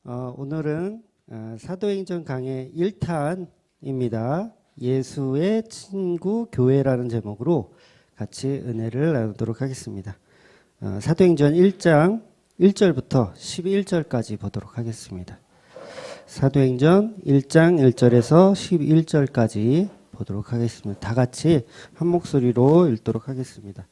오늘은 사도행전 강의 1탄입니다. 예수의 친구 교회라는 제목으로 같이 은혜를 나누도록 하겠습니다. 사도행전 1장 1절부터 11절까지 보도록 하겠습니다. 사도행전 1장 1절에서 11절까지 보도록 하겠습니다. 다 같이 한 목소리로 읽도록 하겠습니다.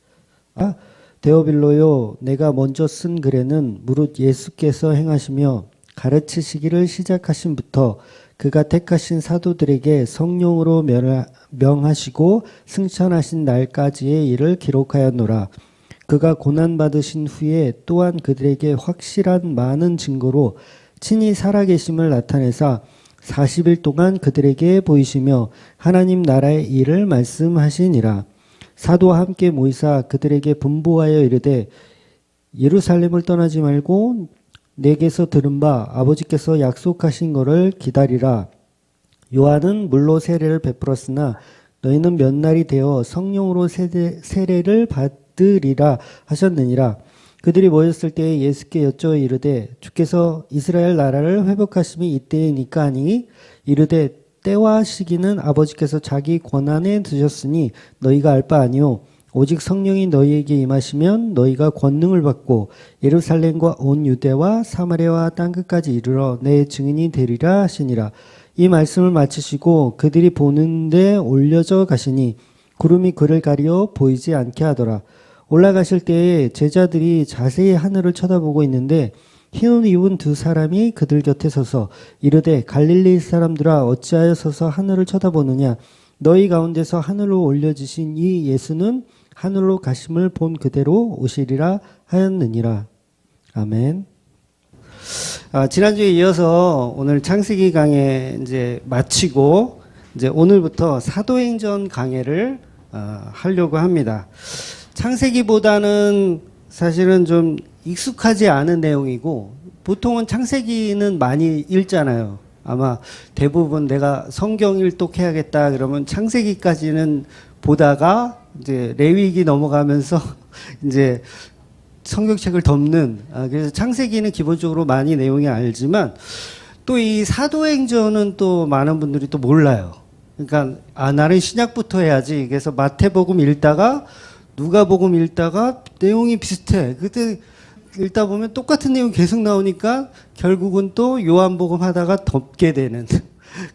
데오빌로요, 내가 먼저 쓴 글에는 무릇 예수께서 행하시며 가르치시기를 시작하신부터 그가 택하신 사도들에게 성령으로 명하시고 승천하신 날까지의 일을 기록하였노라. 그가 고난받으신 후에 또한 그들에게 확실한 많은 증거로 친히 살아계심을 나타내사 40일 동안 그들에게 보이시며 하나님 나라의 일을 말씀하시니라. 사도와 함께 모이사 그들에게 분부하여 이르되 예루살렘을 떠나지 말고 내게서 들은 바 아버지께서 약속하신 것을 기다리라. 요한은 물로 세례를 베풀었으나 너희는 몇 날이 되어 성령으로 세례를 받으리라 하셨느니라. 그들이 모였을 때에 예수께 여쭈어 이르되 주께서 이스라엘 나라를 회복하심이 이때이니까 하니 이르되 때와 시기는 아버지께서 자기 권한에 두셨으니 너희가 알 바 아니요 오직 성령이 너희에게 임하시면 너희가 권능을 받고 예루살렘과 온 유대와 사마리아와 땅끝까지 이르러 내 증인이 되리라 하시니라. 이 말씀을 마치시고 그들이 보는데 올려져 가시니 구름이 그를 가리어 보이지 않게 하더라. 올라가실 때에 제자들이 자세히 하늘을 쳐다보고 있는데 흰 옷 입은 두 사람이 그들 곁에 서서 이르되 갈릴리 사람들아 어찌하여 서서 하늘을 쳐다보느냐. 너희 가운데서 하늘로 올려지신 이 예수는 하늘로 가심을 본 그대로 오시리라 하였느니라. 아멘. 지난주에 이어서 오늘 창세기 강의 이제 마치고 이제 오늘부터 사도행전 강해를 하려고 합니다. 창세기보다는 사실은 좀 익숙하지 않은 내용이고 보통은 창세기는 많이 읽잖아요. 아마 대부분 내가 성경 일독해야겠다 그러면 창세기까지는 보다가 이제 레위기 넘어가면서 이제 성경책을 덮는 그래서 창세기는 기본적으로 많이 내용이 알지만 또 이 사도행전은 또 많은 분들이 또 몰라요. 그러니까 나는 신약부터 해야지. 그래서 마태복음 읽다가 누가복음 읽다가 내용이 비슷해. 그때 읽다 보면 똑같은 내용 계속 나오니까 결국은 또 요한복음 하다가 덮게 되는.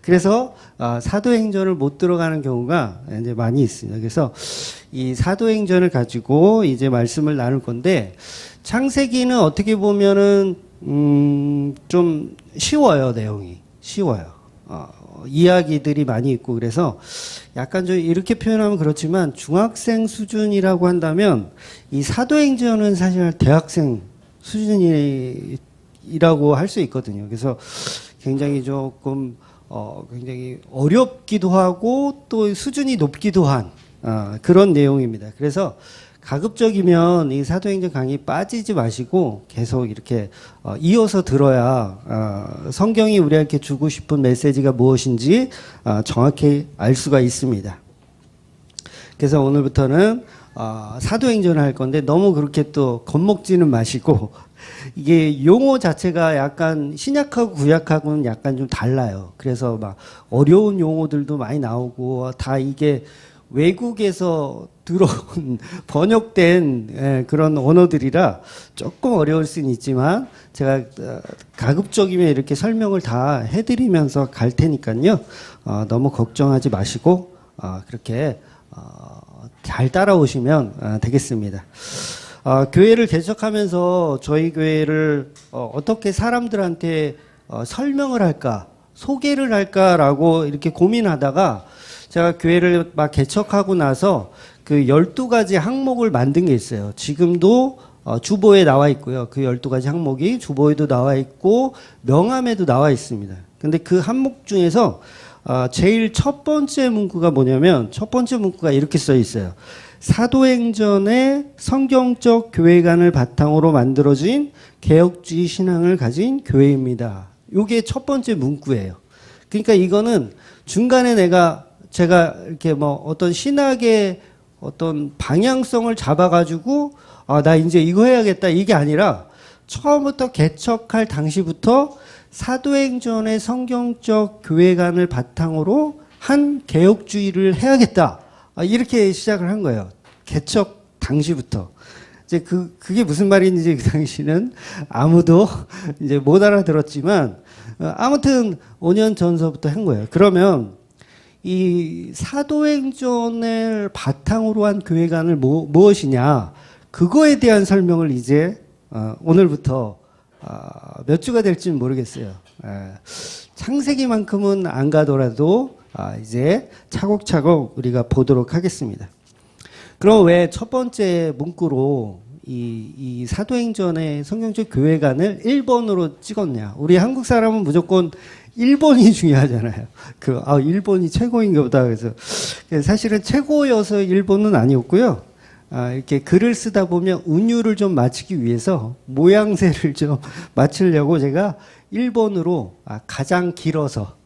그래서 사도행전을 못 들어가는 경우가 이제 많이 있습니다. 그래서 이 사도행전을 가지고 이제 말씀을 나눌 건데 창세기는 어떻게 보면은 좀 쉬워요. 내용이 쉬워요. 이야기들이 많이 있고 그래서 약간 좀 이렇게 표현하면 그렇지만 중학생 수준이라고 한다면 이 사도행전은 사실 대학생 수준이라고 할 수 있거든요. 그래서 굉장히 조금 굉장히 어렵기도 하고 또 수준이 높기도 한 그런 내용입니다. 그래서 가급적이면 이 사도행전 강의 빠지지 마시고 계속 이렇게 이어서 들어야 성경이 우리에게 주고 싶은 메시지가 무엇인지 정확히 알 수가 있습니다. 그래서 오늘부터는 사도행전을 할 건데 너무 그렇게 또 겁먹지는 마시고 이게 용어 자체가 약간 신약하고 구약하고는 약간 좀 달라요. 그래서 막 어려운 용어들도 많이 나오고 다 이게 외국에서 들어온 번역된 그런 언어들이라 조금 어려울 수는 있지만 제가 가급적이면 이렇게 설명을 다 해드리면서 갈 테니까요. 너무 걱정하지 마시고 그렇게 잘 따라오시면 되겠습니다. 교회를 개척하면서 저희 교회를 어떻게 사람들한테 설명을 할까, 소개를 할까라고 이렇게 고민하다가 제가 교회를 막 개척하고 나서 그 12가지 항목을 만든 게 있어요. 지금도 주보에 나와 있고요. 그 12가지 항목이 주보에도 나와 있고 명함에도 나와 있습니다. 근데 그 항목 중에서 제일 첫 번째 문구가 뭐냐면 첫 번째 문구가 이렇게 써 있어요. 사도행전의 성경적 교회관을 바탕으로 만들어진 개혁주의 신앙을 가진 교회입니다. 이게 첫 번째 문구예요. 그러니까 이거는 중간에 제가 이렇게 뭐 어떤 신학의 어떤 방향성을 잡아가지고 나 이제 이거 해야겠다 이게 아니라 처음부터 개척할 당시부터 사도행전의 성경적 교회관을 바탕으로 한 개혁주의를 해야겠다. 이렇게 시작을 한 거예요. 개척 당시부터. 이제 그게 무슨 말인지 그 당시는 아무도 이제 못 알아들었지만, 아무튼 5년 전서부터 한 거예요. 그러면 이 사도행전을 바탕으로 한 교회관을 무엇이냐, 그거에 대한 설명을 이제 오늘부터 몇 주가 될지는 모르겠어요. 창세기만큼은 안 가더라도 이제 차곡차곡 우리가 보도록 하겠습니다. 그럼 왜 첫 번째 문구로 이 사도행전의 성경적 교회관을 1번으로 찍었냐? 우리 한국 사람은 무조건 1번이 중요하잖아요. 일본이 최고인가 보다. 그래서 사실은 최고여서 1번은 아니었고요. 이렇게 글을 쓰다 보면 운율을 좀 맞추기 위해서 모양새를 좀 맞추려고 제가 1번으로 가장 길어서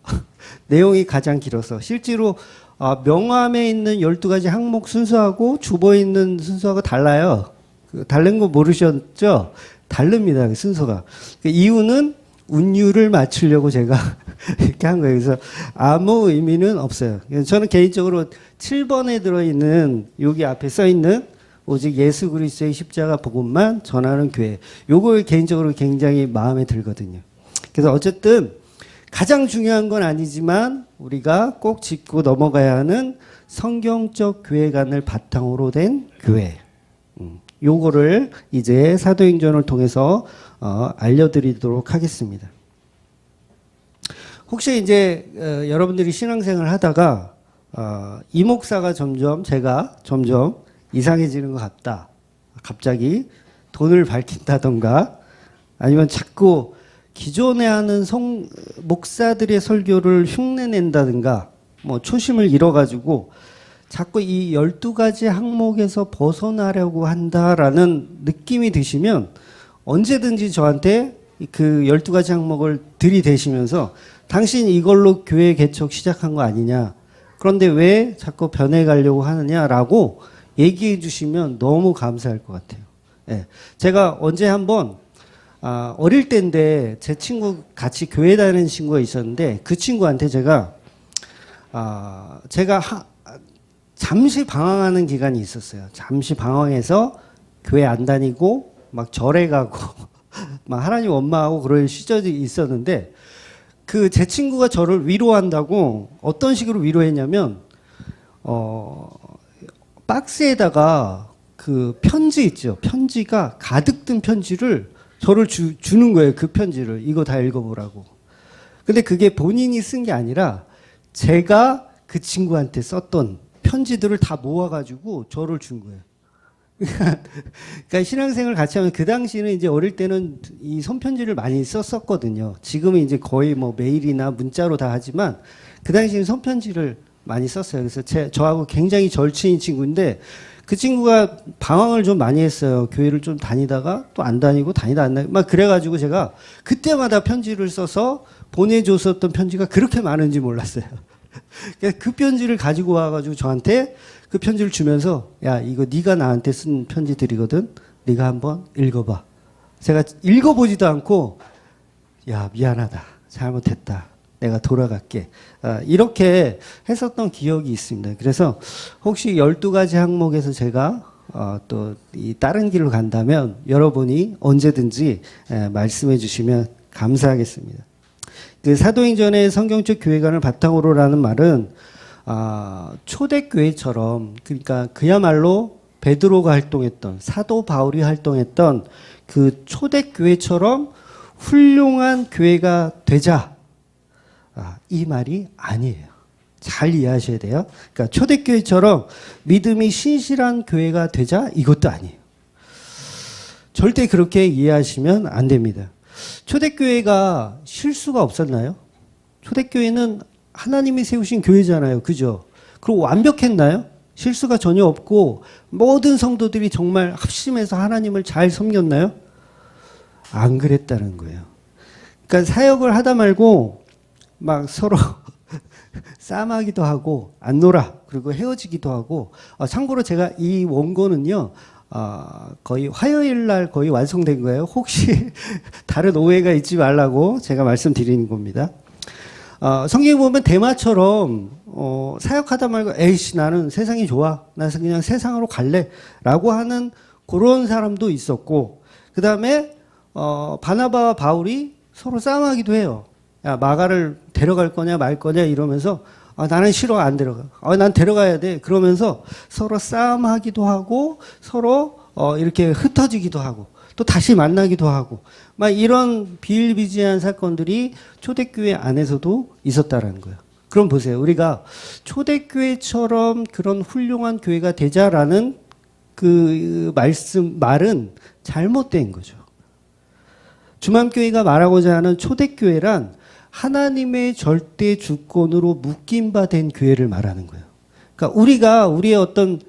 내용이 가장 길어서 실제로 명함에 있는 12가지 항목 순서하고 주보에 있는 순서하고 달라요. 다른 거 모르셨죠? 다릅니다. 그 순서가. 그 이유는 운율을 맞추려고 제가 이렇게 한 거예요. 그래서 아무 의미는 없어요. 저는 개인적으로 7번에 들어있는 여기 앞에 써있는 오직 예수 그리스도의 십자가 복음만 전하는 교회. 요거 개인적으로 굉장히 마음에 들거든요. 그래서 어쨌든 가장 중요한 건 아니지만 우리가 꼭 짚고 넘어가야 하는 성경적 교회관을 바탕으로 된 교회. 요거를 이제 사도행전을 통해서 알려드리도록 하겠습니다. 혹시 이제 여러분들이 신앙생활을 하다가 이 목사가 제가 점점 이상해지는 것 같다. 갑자기 돈을 밝힌다던가 아니면 자꾸 기존에 하는 목사들의 설교를 흉내낸다든가 뭐 초심을 잃어가지고 자꾸 이 12가지 항목에서 벗어나려고 한다라는 느낌이 드시면 언제든지 저한테 그 12가지 항목을 들이대시면서 당신 이걸로 교회 개척 시작한 거 아니냐. 그런데 왜 자꾸 변해가려고 하느냐라고 얘기해 주시면 너무 감사할 것 같아요. 예. 제가 언제 한번 어릴 때인데 제 친구 같이 교회 다니는 친구가 있었는데 그 친구한테 제가 잠시 방황하는 기간이 있었어요. 잠시 방황해서 교회 안 다니고 막 절에 가고 막 하나님 원망하고 그럴 시절이 있었는데 그 제 친구가 저를 위로한다고 어떤 식으로 위로했냐면 박스에다가 그 편지 있죠. 편지가 가득 든 편지를 저를 주는 거예요. 그 편지를 이거 다 읽어보라고. 근데 그게 본인이 쓴 게 아니라 제가 그 친구한테 썼던 편지들을 다 모아가지고 저를 준 거예요. 그러니까 신앙생활 같이 하면 그 당시는 이제 어릴 때는 이 손편지를 많이 썼었거든요. 지금은 이제 거의 뭐 메일이나 문자로 다 하지만 그 당시에는 손편지를 많이 썼어요. 그래서 저하고 굉장히 절친인 친구인데 그 친구가 방황을 좀 많이 했어요. 교회를 좀 다니다가 또 안 다니고 다니다 안 다니고 막 그래가지고 제가 그때마다 편지를 써서 보내줬었던 편지가 그렇게 많은지 몰랐어요. 그 편지를 가지고 와가지고 저한테 그 편지를 주면서 야 이거 네가 나한테 쓴 편지들이거든. 네가 한번 읽어봐. 제가 읽어보지도 않고 야 미안하다. 잘못했다. 내가 돌아갈게. 이렇게 했었던 기억이 있습니다. 그래서 혹시 12가지 항목에서 제가 또 이 다른 길로 간다면 여러분이 언제든지 말씀해 주시면 감사하겠습니다. 그 사도행전의 성경적 교회관을 바탕으로라는 말은 초대교회처럼 그러니까 그야말로 베드로가 활동했던 사도 바울이 활동했던 그 초대교회처럼 훌륭한 교회가 되자 이 말이 아니에요. 잘 이해하셔야 돼요. 그러니까 초대교회처럼 믿음이 신실한 교회가 되자 이것도 아니에요. 절대 그렇게 이해하시면 안 됩니다. 초대교회가 실수가 없었나요? 초대교회는 하나님이 세우신 교회잖아요. 그죠? 그리고 완벽했나요? 실수가 전혀 없고 모든 성도들이 정말 합심해서 하나님을 잘 섬겼나요? 안 그랬다는 거예요. 그러니까 사역을 하다 말고 막 서로 싸움하기도 하고 안 놀아 그리고 헤어지기도 하고 참고로 제가 이 원고는요 거의 화요일 날 거의 완성된 거예요. 혹시 다른 오해가 있지 말라고 제가 말씀드리는 겁니다. 성경에 보면 대마처럼 사역하다 말고 에이씨 나는 세상이 좋아. 나 그냥 세상으로 갈래. 라고 하는 그런 사람도 있었고 그 다음에 바나바와 바울이 서로 싸움하기도 해요. 야 마가를 데려갈 거냐 말 거냐 이러면서 나는 싫어 안 데려가. 난 데려가야 돼. 그러면서 서로 싸움하기도 하고 서로 이렇게 흩어지기도 하고 또 다시 만나기도 하고 막 이런 비일비재한 사건들이 초대교회 안에서도 있었다라는 거예요. 그럼 보세요. 우리가 초대교회처럼 그런 훌륭한 교회가 되자라는 그 말은 잘못된 거죠. 주맘교회가 말하고자 하는 초대교회란 하나님의 절대 주권으로 묶임 바 된 교회를 말하는 거예요. 그러니까 우리가 우리의 어떤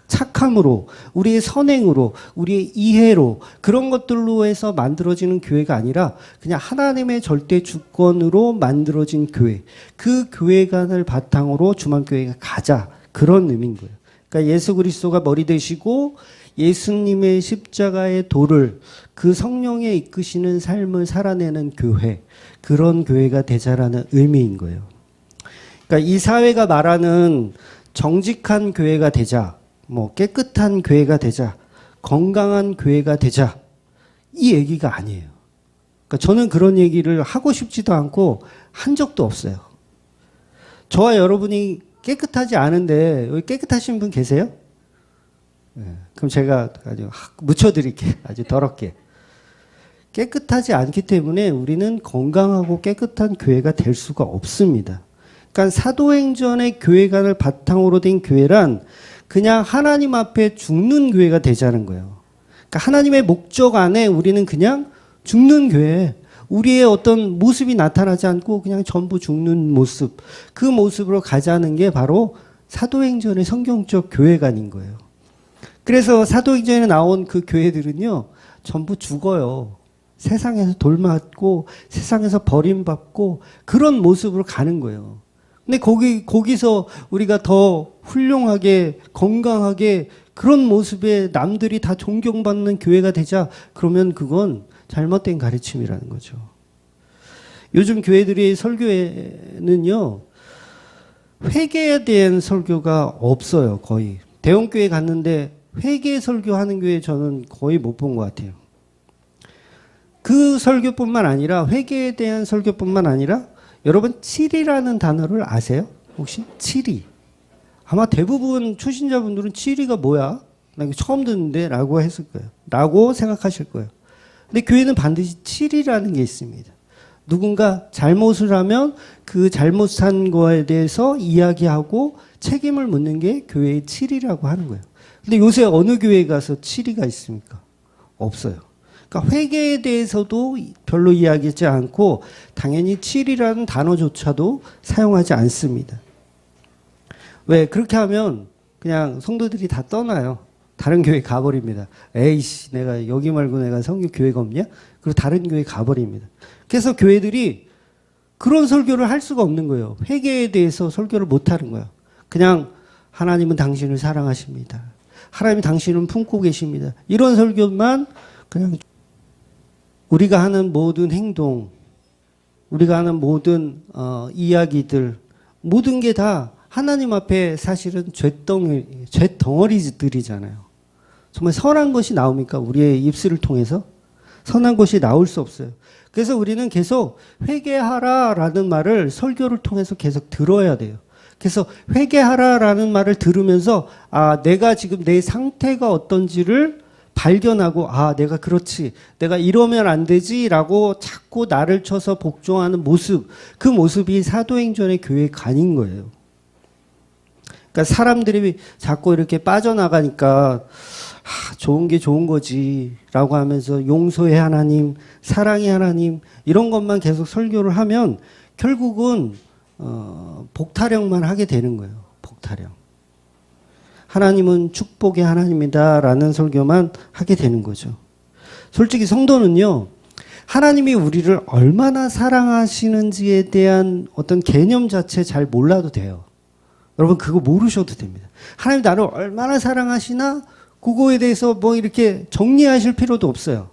착함으로, 우리의 선행으로, 우리의 이해로 그런 것들로 해서 만들어지는 교회가 아니라 그냥 하나님의 절대 주권으로 만들어진 교회. 그 교회관을 바탕으로 주맘교회가 가자. 그런 의미인 거예요. 그러니까 예수 그리스도가 머리 되시고 예수님의 십자가의 도를 그 성령에 이끄시는 삶을 살아내는 교회. 그런 교회가 되자라는 의미인 거예요. 그러니까 이 사회가 말하는 정직한 교회가 되자, 깨끗한 교회가 되자, 건강한 교회가 되자, 이 얘기가 아니에요. 그러니까 저는 그런 얘기를 하고 싶지도 않고 한 적도 없어요. 저와 여러분이 깨끗하지 않은데 여기 깨끗하신 분 계세요? 네, 그럼 제가 아주 묻혀드릴게요. 아주 더럽게. 깨끗하지 않기 때문에 우리는 건강하고 깨끗한 교회가 될 수가 없습니다. 그러니까 사도행전의 교회관을 바탕으로 된 교회란 그냥 하나님 앞에 죽는 교회가 되자는 거예요. 그러니까 하나님의 목적 안에 우리는 그냥 죽는 교회, 우리의 어떤 모습이 나타나지 않고 그냥 전부 죽는 모습, 그 모습으로 가자는 게 바로 사도행전의 성경적 교회관인 거예요. 그래서 사도행전에 나온 그 교회들은요, 전부 죽어요. 세상에서 돌맞고 세상에서 버림받고 그런 모습으로 가는 거예요. 근데 거기서 우리가 더 훌륭하게 건강하게 그런 모습에 남들이 다 존경받는 교회가 되자 그러면 그건 잘못된 가르침이라는 거죠. 요즘 교회들의 설교에는요 회개에 대한 설교가 없어요. 거의 대형교회 갔는데 회개 설교하는 교회 저는 거의 못 본 것 같아요. 그 설교뿐만 아니라 회개에 대한 설교뿐만 아니라 여러분 치리라는 단어를 아세요? 혹시 치리? 아마 대부분 초신자분들은 치리가 뭐야? 나 이거 처음 듣는데 라고 했을 거예요. 라고 생각하실 거예요. 근데 교회는 반드시 치리라는 게 있습니다. 누군가 잘못을 하면 그 잘못한 거에 대해서 이야기하고 책임을 묻는 게 교회의 치리라고 하는 거예요. 근데 요새 어느 교회에 가서 치리가 있습니까? 없어요. 그러니까 회개에 대해서도 별로 이야기하지 않고 당연히 치리라는 단어조차도 사용하지 않습니다. 왜? 그렇게 하면 그냥 성도들이 다 떠나요. 다른 교회 가버립니다. 에이씨, 내가 여기 말고 내가 성교 교회가 없냐? 그리고 다른 교회 가버립니다. 그래서 교회들이 그런 설교를 할 수가 없는 거예요. 회개에 대해서 설교를 못 하는 거예요. 그냥 하나님은 당신을 사랑하십니다. 하나님이 당신은 품고 계십니다. 이런 설교만 그냥 우리가 하는 모든 행동, 우리가 하는 모든 이야기들, 모든 게 다 하나님 앞에 사실은 죄덩어리들이잖아요. 정말 선한 것이 나옵니까? 우리의 입술을 통해서? 선한 것이 나올 수 없어요. 그래서 우리는 계속 회개하라라는 말을 설교를 통해서 계속 들어야 돼요. 그래서 회개하라라는 말을 들으면서 내가 지금 내 상태가 어떤지를 발견하고 내가 그렇지, 내가 이러면 안 되지라고 자꾸 나를 쳐서 복종하는 모습, 그 모습이 사도행전의 교회 간인 거예요. 그러니까 사람들이 자꾸 이렇게 빠져나가니까 좋은 게 좋은 거지라고 하면서 용서의 하나님, 사랑의 하나님 이런 것만 계속 설교를 하면 결국은 복타령만 하게 되는 거예요. 복타령. 하나님은 축복의 하나님이다라는 설교만 하게 되는 거죠. 솔직히 성도는요, 하나님이 우리를 얼마나 사랑하시는지에 대한 어떤 개념 자체 잘 몰라도 돼요. 여러분 그거 모르셔도 됩니다. 하나님 나를 얼마나 사랑하시나 그거에 대해서 뭐 이렇게 정리하실 필요도 없어요.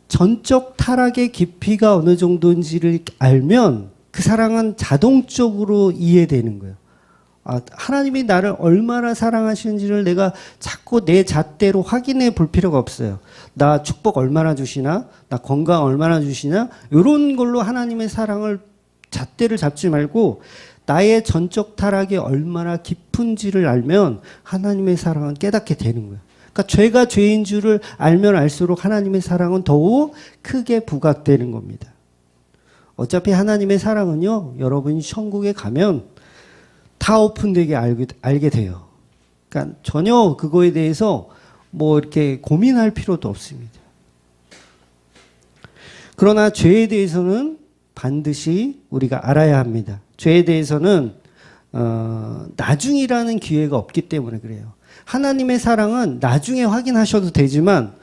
전적 타락의 깊이가 어느 정도인지를 알면 그 사랑은 자동적으로 이해되는 거예요. 아, 하나님이 나를 얼마나 사랑하시는지를 내가 자꾸 내 잣대로 확인해 볼 필요가 없어요. 나 축복 얼마나 주시나? 나 건강 얼마나 주시나? 이런 걸로 하나님의 사랑을 잣대를 잡지 말고 나의 전적 타락이 얼마나 깊은지를 알면 하나님의 사랑은 깨닫게 되는 거예요. 그러니까 죄가 죄인 줄을 알면 알수록 하나님의 사랑은 더욱 크게 부각되는 겁니다. 어차피 하나님의 사랑은요, 여러분이 천국에 가면 다 오픈되게 알게 돼요. 그러니까 전혀 그거에 대해서 뭐 이렇게 고민할 필요도 없습니다. 그러나 죄에 대해서는 반드시 우리가 알아야 합니다. 죄에 대해서는 나중이라는 기회가 없기 때문에 그래요. 하나님의 사랑은 나중에 확인하셔도 되지만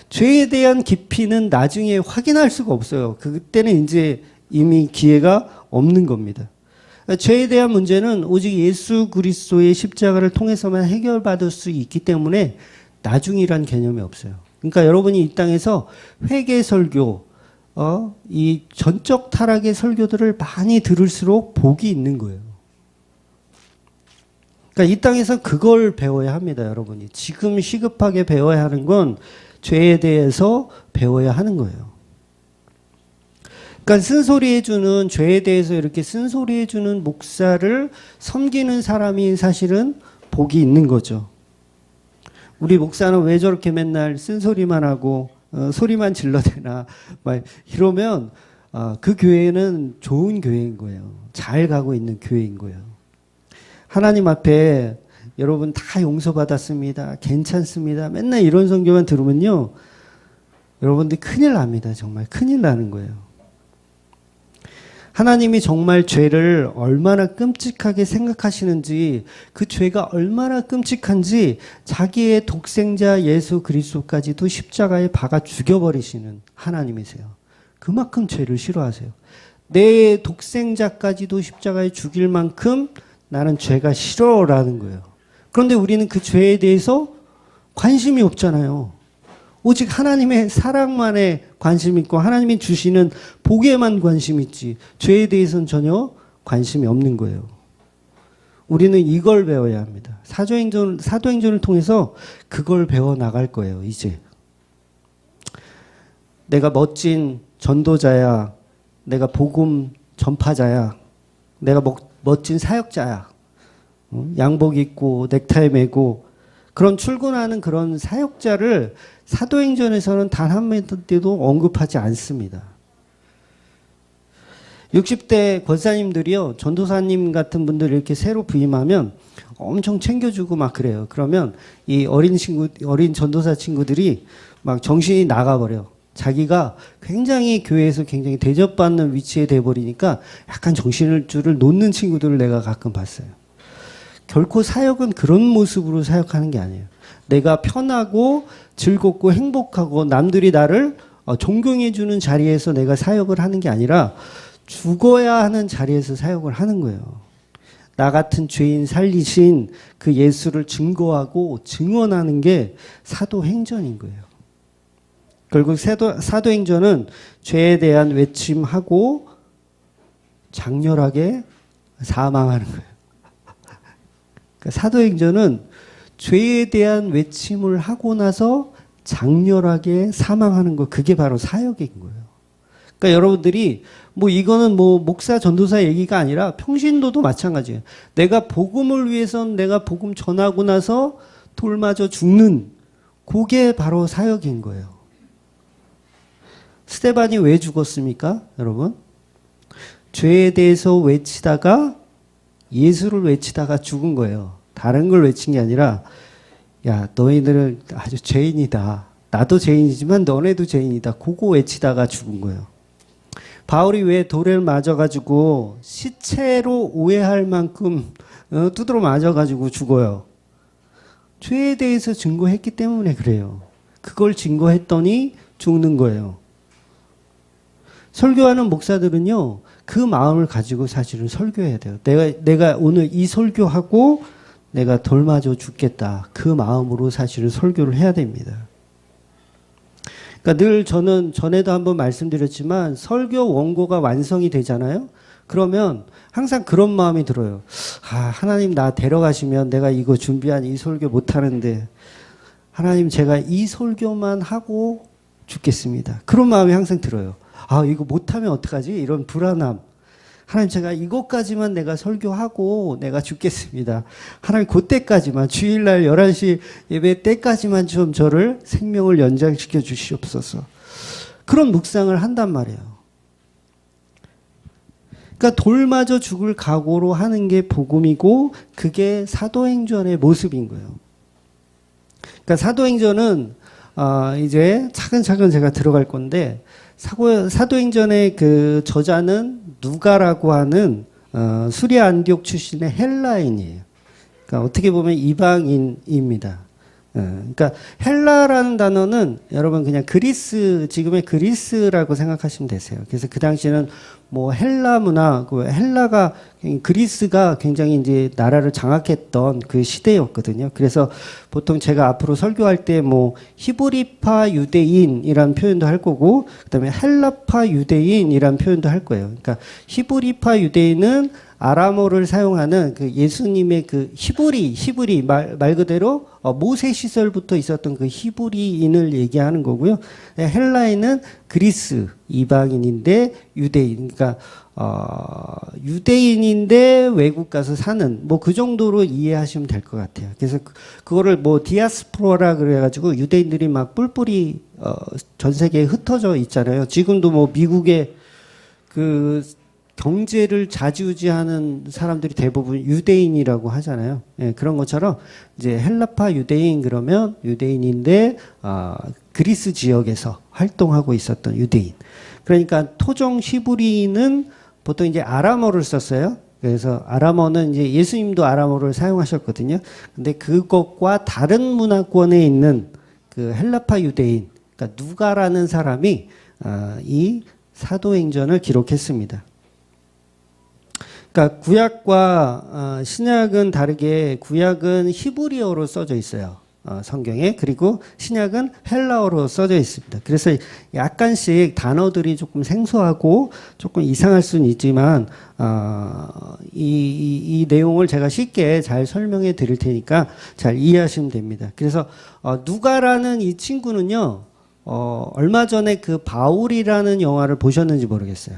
죄에 대한 깊이는 나중에 확인할 수가 없어요. 그때는 이제 이미 기회가 없는 겁니다. 죄에 대한 문제는 오직 예수 그리스도의 십자가를 통해서만 해결받을 수 있기 때문에 나중이란 개념이 없어요. 그러니까 여러분이 이 땅에서 회개 설교, 이 전적 타락의 설교들을 많이 들을수록 복이 있는 거예요. 그러니까 이 땅에서 그걸 배워야 합니다, 여러분이. 지금 시급하게 배워야 하는 건 죄에 대해서 배워야 하는 거예요. 그러니까 쓴소리해주는, 죄에 대해서 이렇게 쓴소리해주는 목사를 섬기는 사람이 사실은 복이 있는 거죠. 우리 목사는 왜 저렇게 맨날 쓴소리만 하고 소리만 질러대나 막 이러면 그 교회는 좋은 교회인 거예요. 잘 가고 있는 교회인 거예요. 하나님 앞에 여러분 다 용서받았습니다. 괜찮습니다. 맨날 이런 성교만 들으면요. 여러분들 큰일 납니다. 정말 큰일 나는 거예요. 하나님이 정말 죄를 얼마나 끔찍하게 생각하시는지, 그 죄가 얼마나 끔찍한지 자기의 독생자 예수 그리스도까지도 십자가에 박아 죽여버리시는 하나님이세요. 그만큼 죄를 싫어하세요. 내 독생자까지도 십자가에 죽일 만큼 나는 죄가 싫어라는 거예요. 그런데 우리는 그 죄에 대해서 관심이 없잖아요. 오직 하나님의 사랑만에 관심 있고 하나님이 주시는 복에만 관심 있지 죄에 대해서는 전혀 관심이 없는 거예요. 우리는 이걸 배워야 합니다. 사도행전을 통해서 그걸 배워 나갈 거예요. 이제 내가 멋진 전도자야, 내가 복음 전파자야, 내가 멋진 사역자야, 양복 입고 넥타이 매고 그런 출근하는 그런 사역자를 사도행전에서는 단 한 번도 언급하지 않습니다. 60대 권사님들이요, 전도사님 같은 분들 이렇게 새로 부임하면 엄청 챙겨주고 막 그래요. 그러면 이 어린 전도사 친구들이 막 정신이 나가버려. 자기가 굉장히 교회에서 굉장히 대접받는 위치에 돼버리니까 약간 정신줄을 놓는 친구들을 내가 가끔 봤어요. 결코 사역은 그런 모습으로 사역하는 게 아니에요. 내가 편하고 즐겁고 행복하고 남들이 나를 존경해주는 자리에서 내가 사역을 하는 게 아니라 죽어야 하는 자리에서 사역을 하는 거예요. 나 같은 죄인 살리신 그 예수를 증거하고 증언하는 게 사도행전인 거예요. 결국 사도행전은 죄에 대한 외침하고 장렬하게 사망하는 거예요. 그러니까 사도행전은 죄에 대한 외침을 하고 나서 장렬하게 사망하는 거, 그게 바로 사역인 거예요. 그러니까 여러분들이 뭐 이거는 뭐 목사 전도사 얘기가 아니라 평신도도 마찬가지예요. 내가 복음을 위해서는 내가 복음 전하고 나서 돌 맞아 죽는, 그게 바로 사역인 거예요. 스데반이 왜 죽었습니까, 여러분? 죄에 대해서 외치다가 예수를 외치다가 죽은 거예요. 다른 걸 외친 게 아니라, 야, 너희들은 아주 죄인이다. 나도 죄인이지만 너네도 죄인이다. 그거 외치다가 죽은 거예요. 바울이 왜 돌을 맞아가지고 시체로 오해할 만큼 두드러 맞아가지고 죽어요? 죄에 대해서 증거했기 때문에 그래요. 그걸 증거했더니 죽는 거예요. 설교하는 목사들은요, 그 마음을 가지고 사실은 설교해야 돼요. 내가 오늘 이 설교하고 내가 돌 맞아 죽겠다. 그 마음으로 사실은 설교를 해야 됩니다. 그러니까 늘 저는 전에도 한번 말씀드렸지만 설교 원고가 완성이 되잖아요. 그러면 항상 그런 마음이 들어요. 아, 하나님 나 데려가시면 내가 이거 준비한 이 설교 못하는데 하나님 제가 이 설교만 하고 죽겠습니다. 그런 마음이 항상 들어요. 아, 이거 못하면 어떡하지? 이런 불안함. 하나님 제가 이것까지만 내가 설교하고 내가 죽겠습니다. 하나님 그때까지만 주일날 11시 예배 때까지만 좀 저를 생명을 연장시켜 주시옵소서. 그런 묵상을 한단 말이에요. 그러니까 돌마저 죽을 각오로 하는 게 복음이고 그게 사도행전의 모습인 거예요. 그러니까 사도행전은 이제 차근차근 제가 들어갈 건데 사도행전의 그 저자는 누가라고 하는 수리아 안디옥 출신의 헬라인이에요. 그러니까 어떻게 보면 이방인입니다. 그러니까 헬라라는 단어는 여러분 그냥 그리스, 지금의 그리스라고 생각하시면 되세요. 그래서 그 당시에는 뭐 헬라 문화, 헬라가 그리스가 굉장히 이제 나라를 장악했던 그 시대였거든요. 그래서 보통 제가 앞으로 설교할 때 뭐 히브리파 유대인이라는 표현도 할 거고, 그다음에 헬라파 유대인이라는 표현도 할 거예요. 그러니까 히브리파 유대인은 아람어를 사용하는 그 예수님의 그 히브리 말 그대로 모세 시절부터 있었던 그 히브리인을 얘기하는 거고요. 헬라인은 그리스 이방인인데 유대인, 그러니까 유대인인데 외국 가서 사는 뭐 그 정도로 이해하시면 될 것 같아요. 그래서 그거를 뭐 디아스포라 그래가지고 유대인들이 막 뿔뿔이 전 세계에 흩어져 있잖아요. 지금도 뭐 미국의 그 경제를 좌지우지하는 사람들이 대부분 유대인이라고 하잖아요. 예, 그런 것처럼 이제 헬라파 유대인 그러면 유대인인데 그리스 지역에서 활동하고 있었던 유대인. 그러니까 토종 히브리인은 보통 이제 아람어를 썼어요. 그래서 아람어는 이제 예수님도 아람어를 사용하셨거든요. 근데 그것과 다른 문화권에 있는 그 헬라파 유대인, 그러니까 누가라는 사람이 이 사도행전을 기록했습니다. 그러니까 구약과 신약은 다르게 구약은 히브리어로 써져 있어요. 성경에. 그리고 신약은 헬라어로 써져 있습니다. 그래서 약간씩 단어들이 조금 생소하고 조금 이상할 수는 있지만 이 내용을 제가 쉽게 잘 설명해 드릴 테니까 잘 이해하시면 됩니다. 그래서 누가라는 이 친구는요, 얼마 전에 그 바울이라는 영화를 보셨는지 모르겠어요.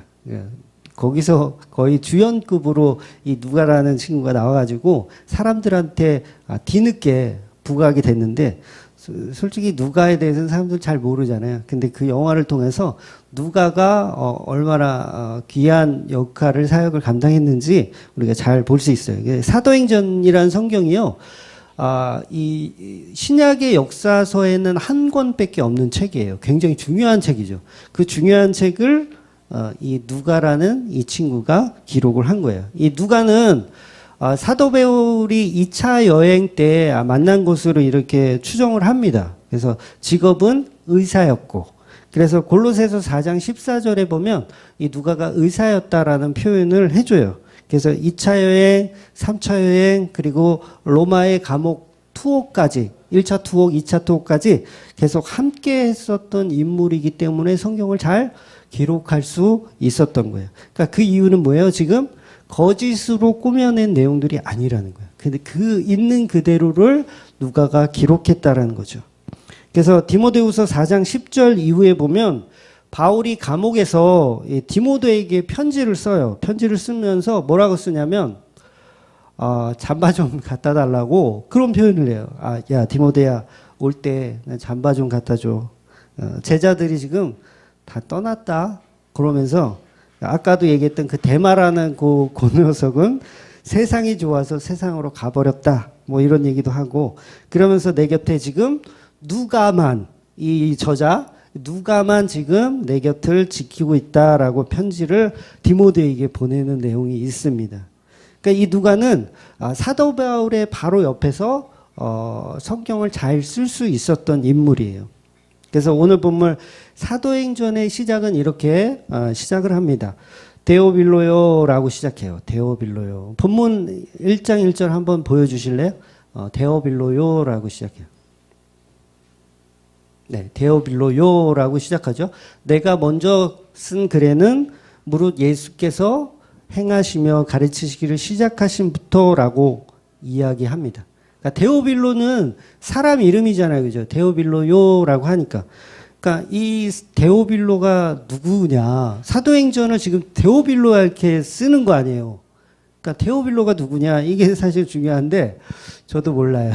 거기서 거의 주연급으로 이 누가라는 친구가 나와가지고 사람들한테 뒤늦게 부각이 됐는데, 솔직히 누가에 대해서는 사람들 잘 모르잖아요. 근데 그 영화를 통해서 누가가 얼마나 귀한 역할을, 사역을 감당했는지 우리가 잘 볼 수 있어요. 사도행전이라는 성경이요, 이 신약의 역사서에는 한 권밖에 없는 책이에요. 굉장히 중요한 책이죠. 그 중요한 책을 이 누가라는 이 친구가 기록을 한 거예요. 이 누가는 사도 바울이 2차 여행 때 만난 것으로 이렇게 추정을 합니다. 그래서 직업은 의사였고, 그래서 골로새서 4장 14절에 보면 이 누가가 의사였다라는 표현을 해줘요. 그래서 2차 여행, 3차 여행, 그리고 로마의 감옥 투옥까지, 1차 투옥, 2차 투옥까지 계속 함께 했었던 인물이기 때문에 성경을 잘 기록할 수 있었던 거예요. 그러니까 그 이유는 뭐예요? 지금 거짓으로 꾸며낸 내용들이 아니라는 거예요. 근데 그 있는 그대로를 누가가 기록했다라는 거죠. 그래서 디모데후서 4장 10절 이후에 보면 바울이 감옥에서 디모데에게 편지를 써요. 편지를 쓰면서 뭐라고 쓰냐면 잠바 좀 갖다 달라고 그런 표현을 해요. 야 디모데야, 올 때 잠바 좀 갖다 줘. 제자들이 지금 다 떠났다 그러면서, 아까도 얘기했던 그 데마라는 그 녀석은 세상이 좋아서 세상으로 가버렸다 뭐 이런 얘기도 하고, 그러면서 내 곁에 지금 누가만, 이 저자 누가만 지금 내 곁을 지키고 있다라고 편지를 디모데에게 보내는 내용이 있습니다. 그러니까 이 누가는 사도 바울의 바로 옆에서 성경을 잘 쓸 수 있었던 인물이에요. 그래서 오늘 본문 사도행전의 시작은 이렇게 시작을 합니다. 데오빌로요라고 시작해요. 데오빌로요. 본문 1장 1절 한번 보여주실래요? 데오빌로요라고 시작해요. 네, 데오빌로요라고 시작하죠. 내가 먼저 쓴 글에는 무릇 예수께서 행하시며 가르치시기를 시작하신부터라고 이야기합니다. 그러니까 데오빌로는 사람 이름이잖아요, 그죠? 데오빌로요라고 하니까. 그러니까 이 데오빌로가 누구냐? 사도행전을 지금 데오빌로가 이렇게 쓰는 거 아니에요. 그러니까 데오빌로가 누구냐? 이게 사실 중요한데 저도 몰라요.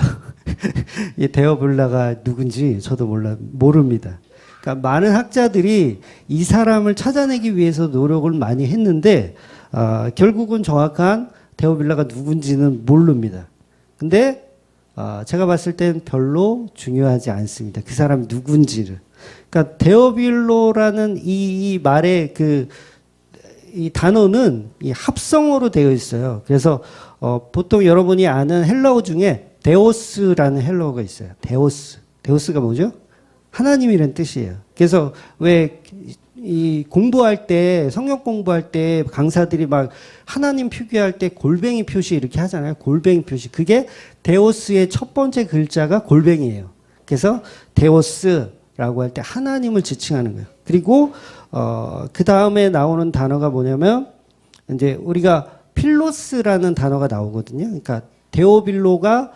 이 데오빌로가 누군지 저도 모릅니다. 그러니까 많은 학자들이 이 사람을 찾아내기 위해서 노력을 많이 했는데 결국은 정확한 데오빌로가 누군지는 모릅니다. 근데 제가 봤을 땐 별로 중요하지 않습니다. 그 사람이 누군지를. 그러니까 데오빌로라는 이 말의 이 단어는 이 합성어로 되어 있어요. 그래서 보통 여러분이 아는 헬라어 중에 데오스라는 헬라어가 있어요. 데오스. 데오스가 뭐죠? 하나님이라는 뜻이에요. 그래서 왜 이 공부할 때, 성경 공부할 때 강사들이 막 하나님 표기할 때 골뱅이 표시 이렇게 하잖아요. 골뱅이 표시. 그게 데오스의 첫 번째 글자가 골뱅이에요. 그래서 데오스라고 할 때 하나님을 지칭하는 거예요. 그리고 그 다음에 나오는 단어가 뭐냐면 이제 우리가 필로스라는 단어가 나오거든요. 그러니까 데오빌로가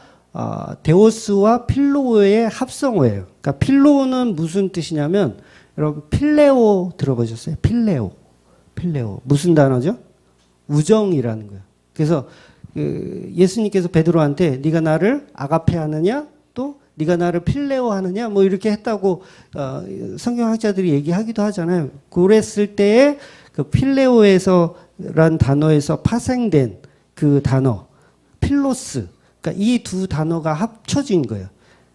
데오스와 필로의 합성어예요. 그러니까 필로는 무슨 뜻이냐면 여러분 필레오 들어보셨어요? 필레오. 무슨 단어죠? 우정이라는 거예요. 그래서 예수님께서 베드로한테 네가 나를 아가페 하느냐? 또 네가 나를 필레오 하느냐? 뭐 이렇게 했다고 성경학자들이 얘기하기도 하잖아요. 그랬을 때에 그 필레오에서란 단어에서 파생된 그 단어 필로스. 그러니까 이 두 단어가 합쳐진 거예요.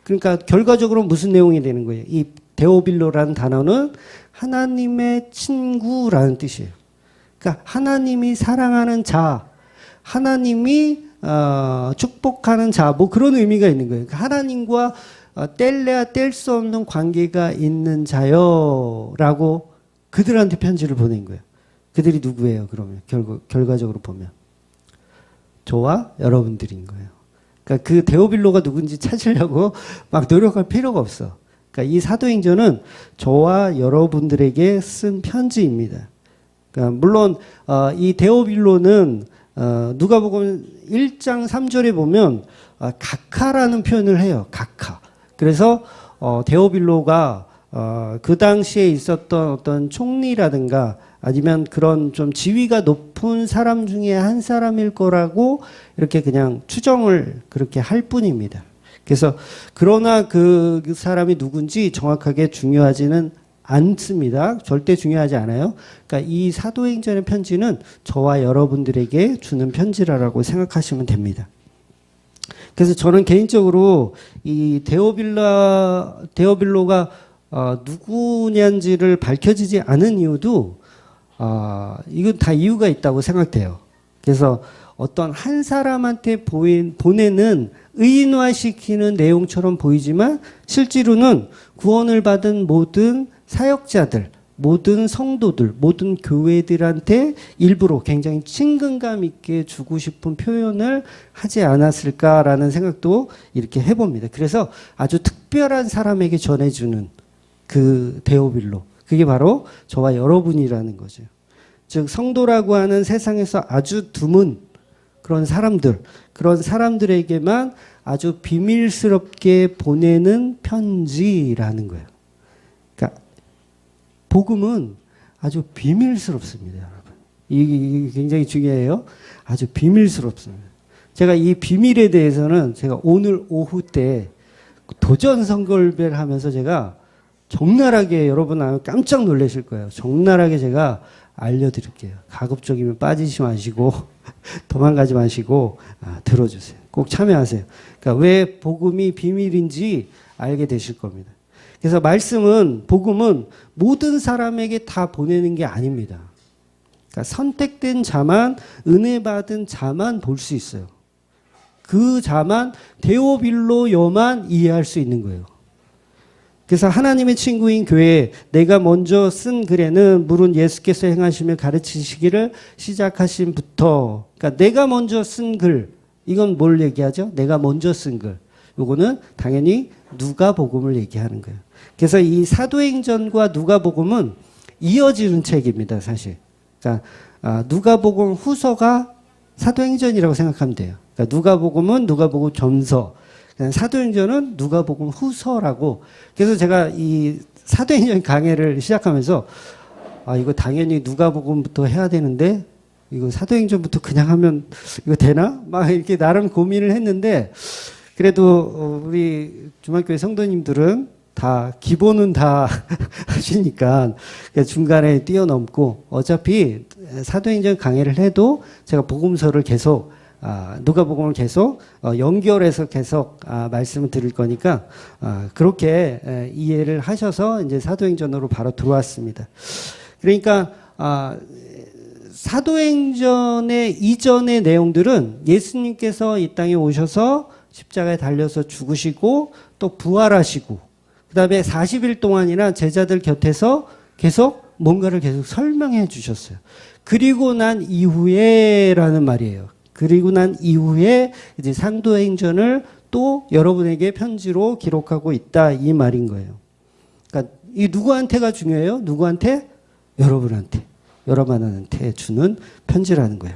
그러니까 결과적으로 무슨 내용이 되는 거예요? 이 데오빌로라는 단어는 하나님의 친구라는 뜻이에요. 그러니까 하나님이 사랑하는 자, 하나님이 축복하는 자, 뭐 그런 의미가 있는 거예요. 그러니까 하나님과 뗄래야 뗄 수 없는 관계가 있는 자요라고 그들한테 편지를 보낸 거예요. 그들이 누구예요? 그러면 결과적으로 보면 저와 여러분들인 거예요. 그러니까 그 데오빌로가 누군지 찾으려고 막 노력할 필요가 없어. 그러니까 이 사도행전은 저와 여러분들에게 쓴 편지입니다. 그러니까 물론 이 데오빌로는 누가복음 1장 3절에 보면 각하라는 표현을 해요. 각하. 그래서 데오빌로가 그 당시에 있었던 어떤 총리라든가 아니면 그런 좀 지위가 높은 사람 중에 한 사람일 거라고 이렇게 그냥 추정을 그렇게 할 뿐입니다. 그래서 그러나 그 사람이 누군지 정확하게 중요하지는 않습니다. 절대 중요하지 않아요. 그러니까 이 사도행전의 편지는 저와 여러분들에게 주는 편지라고 생각하시면 됩니다. 그래서 저는 개인적으로 이 데오빌로가 누구냐인지를 밝혀지지 않은 이유도 이건 다 이유가 있다고 생각돼요. 그래서 어떤 한 사람한테 보내는 의인화시키는 내용처럼 보이지만 실제로는 구원을 받은 모든 사역자들, 모든 성도들, 모든 교회들한테 일부러 굉장히 친근감 있게 주고 싶은 표현을 하지 않았을까라는 생각도 이렇게 해봅니다. 그래서 아주 특별한 사람에게 전해주는 그 데오빌로, 그게 바로 저와 여러분이라는 거죠. 즉 성도라고 하는 세상에서 아주 드문 그런 사람들에게만 아주 비밀스럽게 보내는 편지라는 거예요. 그러니까 복음은 아주 비밀스럽습니다, 여러분. 이게 굉장히 중요해요. 아주 비밀스럽습니다. 제가 이 비밀에 대해서는 제가 오늘 오후 때 도전 선거를 하면서 제가 적나라하게 여러분 아마 깜짝 놀라실 거예요. 적나라하게 제가 알려드릴게요. 가급적이면 빠지지 마시고 도망가지 마시고 들어주세요. 꼭 참여하세요. 그러니까 왜 복음이 비밀인지 알게 되실 겁니다. 그래서 복음은 모든 사람에게 다 보내는 게 아닙니다. 그러니까 선택된 자만, 은혜 받은 자만 볼 수 있어요. 그 자만, 데오빌로요만 이해할 수 있는 거예요. 그래서 하나님의 친구인 교회에 내가 먼저 쓴 글에는 물은 예수께서 행하시며 가르치시기를 시작하신부터, 그러니까 내가 먼저 쓴 글, 이건 뭘 얘기하죠? 내가 먼저 쓴 글. 요거는 당연히 누가복음을 얘기하는 거예요. 그래서 이 사도행전과 누가복음은 이어지는 책입니다, 사실. 그러니까 누가복음 후서가 사도행전이라고 생각하면 돼요. 그러니까 누가복음은 누가복음 전서, 사도행전은 누가복음 후서라고. 그래서 제가 이 사도행전 강해를 시작하면서 이거 당연히 누가복음부터 해야 되는데 이거 사도행전부터 그냥 하면 이거 되나? 막 이렇게 나름 고민을 했는데, 그래도 우리 중앙교회 성도님들은 다 기본은 다 하시니까 중간에 뛰어넘고, 어차피 사도행전 강해를 해도 제가 복음서를 계속 누가복음을 계속 연결해서 계속 말씀을 드릴 거니까 그렇게 이해를 하셔서 이제 사도행전으로 바로 들어왔습니다. 그러니까 사도행전의 이전의 내용들은 예수님께서 이 땅에 오셔서 십자가에 달려서 죽으시고 또 부활하시고 그다음에 40일 동안이나 제자들 곁에서 계속 뭔가를 계속 설명해 주셨어요. 그리고 난 이후에라는 말이에요. 그리고 난 이후에 이제 사도행전을 또 여러분에게 편지로 기록하고 있다, 이 말인 거예요. 그러니까 이 누구한테가 중요해요? 누구한테? 여러분한테, 여러분한테 주는 편지라는 거예요.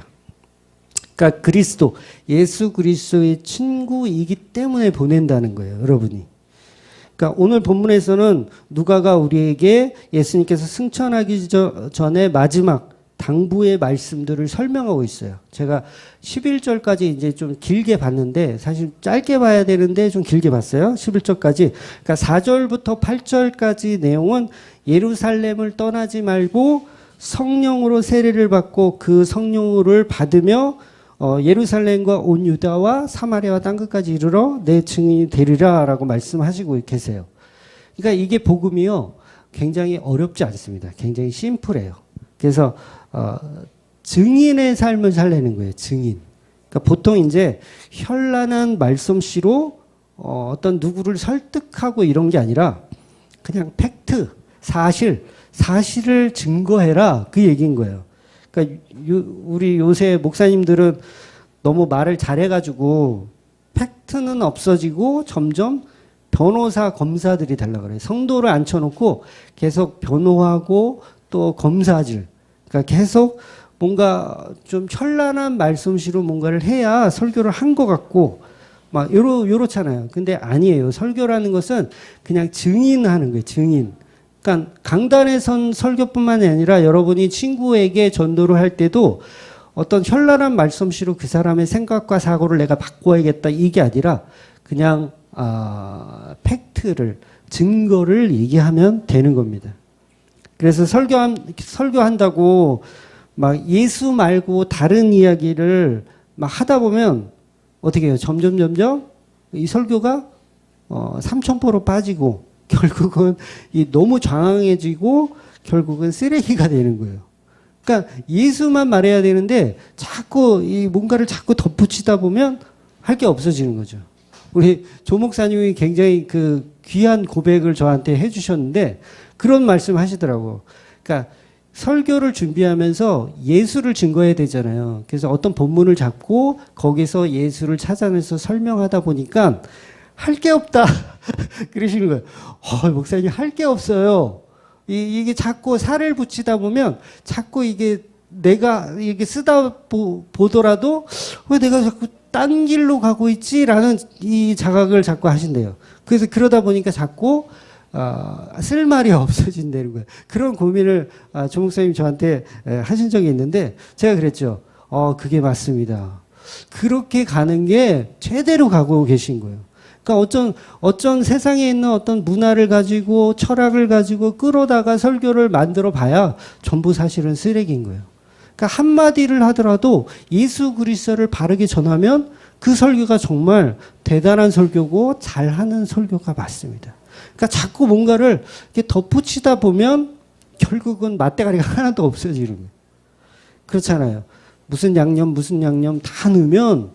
그러니까 그리스도, 예수 그리스도의 친구이기 때문에 보낸다는 거예요, 여러분이. 그러니까 오늘 본문에서는 누가가 우리에게 예수님께서 승천하기 전에 마지막 당부의 말씀들을 설명하고 있어요. 제가 11절까지 이제 좀 길게 봤는데, 사실 짧게 봐야 되는데 좀 길게 봤어요. 11절까지. 그러니까 4절부터 8절까지 내용은 예루살렘을 떠나지 말고 성령으로 세례를 받고 그 성령을 받으며 예루살렘과 온 유다와 사마리아와 땅끝까지 이르러 내 증인이 되리라 라고 말씀하시고 계세요. 그러니까 이게 복음이요, 굉장히 어렵지 않습니다. 굉장히 심플해요. 그래서 증인의 삶을 살려는 거예요. 증인. 그러니까 보통 이제 현란한 말솜씨로 어떤 누구를 설득하고 이런 게 아니라 그냥 팩트, 사실을 증거해라, 그 얘기인 거예요. 그러니까 우리 요새 목사님들은 너무 말을 잘해가지고 팩트는 없어지고 점점 변호사, 검사들이 되려고 그래요. 성도를 앉혀놓고 계속 변호하고 또 검사질. 그러니까 계속 뭔가 좀 현란한 말솜씨로 뭔가를 해야 설교를 한 것 같고 막 요렇잖아요. 근데 아니에요. 설교라는 것은 그냥 증인하는 거예요. 증인. 그러니까 강단에 선 설교뿐만 아니라 여러분이 친구에게 전도를 할 때도 어떤 현란한 말솜씨로 그 사람의 생각과 사고를 내가 바꿔야겠다, 이게 아니라 그냥 팩트를, 증거를 얘기하면 되는 겁니다. 그래서 설교한다고 막 예수 말고 다른 이야기를 막 하다 보면 어떻게 해요? 점점 이 설교가 삼천포로 빠지고 결국은 너무 장황해지고 결국은 쓰레기가 되는 거예요. 그러니까 예수만 말해야 되는데 자꾸 뭔가를 자꾸 덧붙이다 보면 할 게 없어지는 거죠. 우리 조 목사님이 굉장히 그 귀한 고백을 저한테 해주셨는데 그런 말씀 하시더라고. 그러니까 설교를 준비하면서 예수를 증거해야 되잖아요. 그래서 어떤 본문을 잡고 거기서 예수를 찾아내서 설명하다 보니까 할 게 없다. 그러시는 거예요. 목사님 할 게 없어요. 이게 자꾸 살을 붙이다 보면 자꾸 이게 내가 이게 쓰다 보더라도 왜 내가 자꾸 딴 길로 가고 있지라는 이 자각을 자꾸 하신대요. 그래서 그러다 보니까 자꾸 쓸 말이 없어진다는 거예요. 그런 고민을 조 목사님 저한테 하신 적이 있는데 제가 그랬죠. 그게 맞습니다. 그렇게 가는 게 최대로 가고 계신 거예요. 그러니까 어쩐 세상에 있는 어떤 문화를 가지고 철학을 가지고 끌어다가 설교를 만들어 봐야 전부 사실은 쓰레기인 거예요. 그러니까 한마디를 하더라도 예수 그리스도를 바르게 전하면 그 설교가 정말 대단한 설교고 잘하는 설교가 맞습니다. 그러니까 자꾸 뭔가를 이렇게 덧붙이다 보면 결국은 맛대가리가 하나도 없어지는 거예요. 그렇잖아요. 무슨 양념 다 넣으면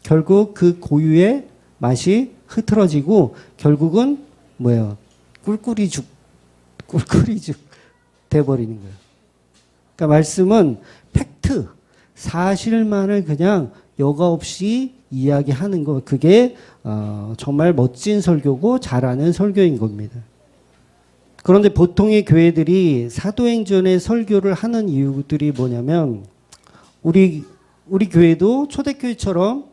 결국 그 고유의 맛이 흐트러지고 결국은 뭐예요? 꿀꿀이죽 돼버리는 거예요. 그러니까 말씀은 팩트, 사실만을 그냥 여과 없이 이야기하는 거, 그게 정말 멋진 설교고 잘하는 설교인 겁니다. 그런데 보통의 교회들이 사도행전의 설교를 하는 이유들이 뭐냐면, 우리 교회도 초대교회처럼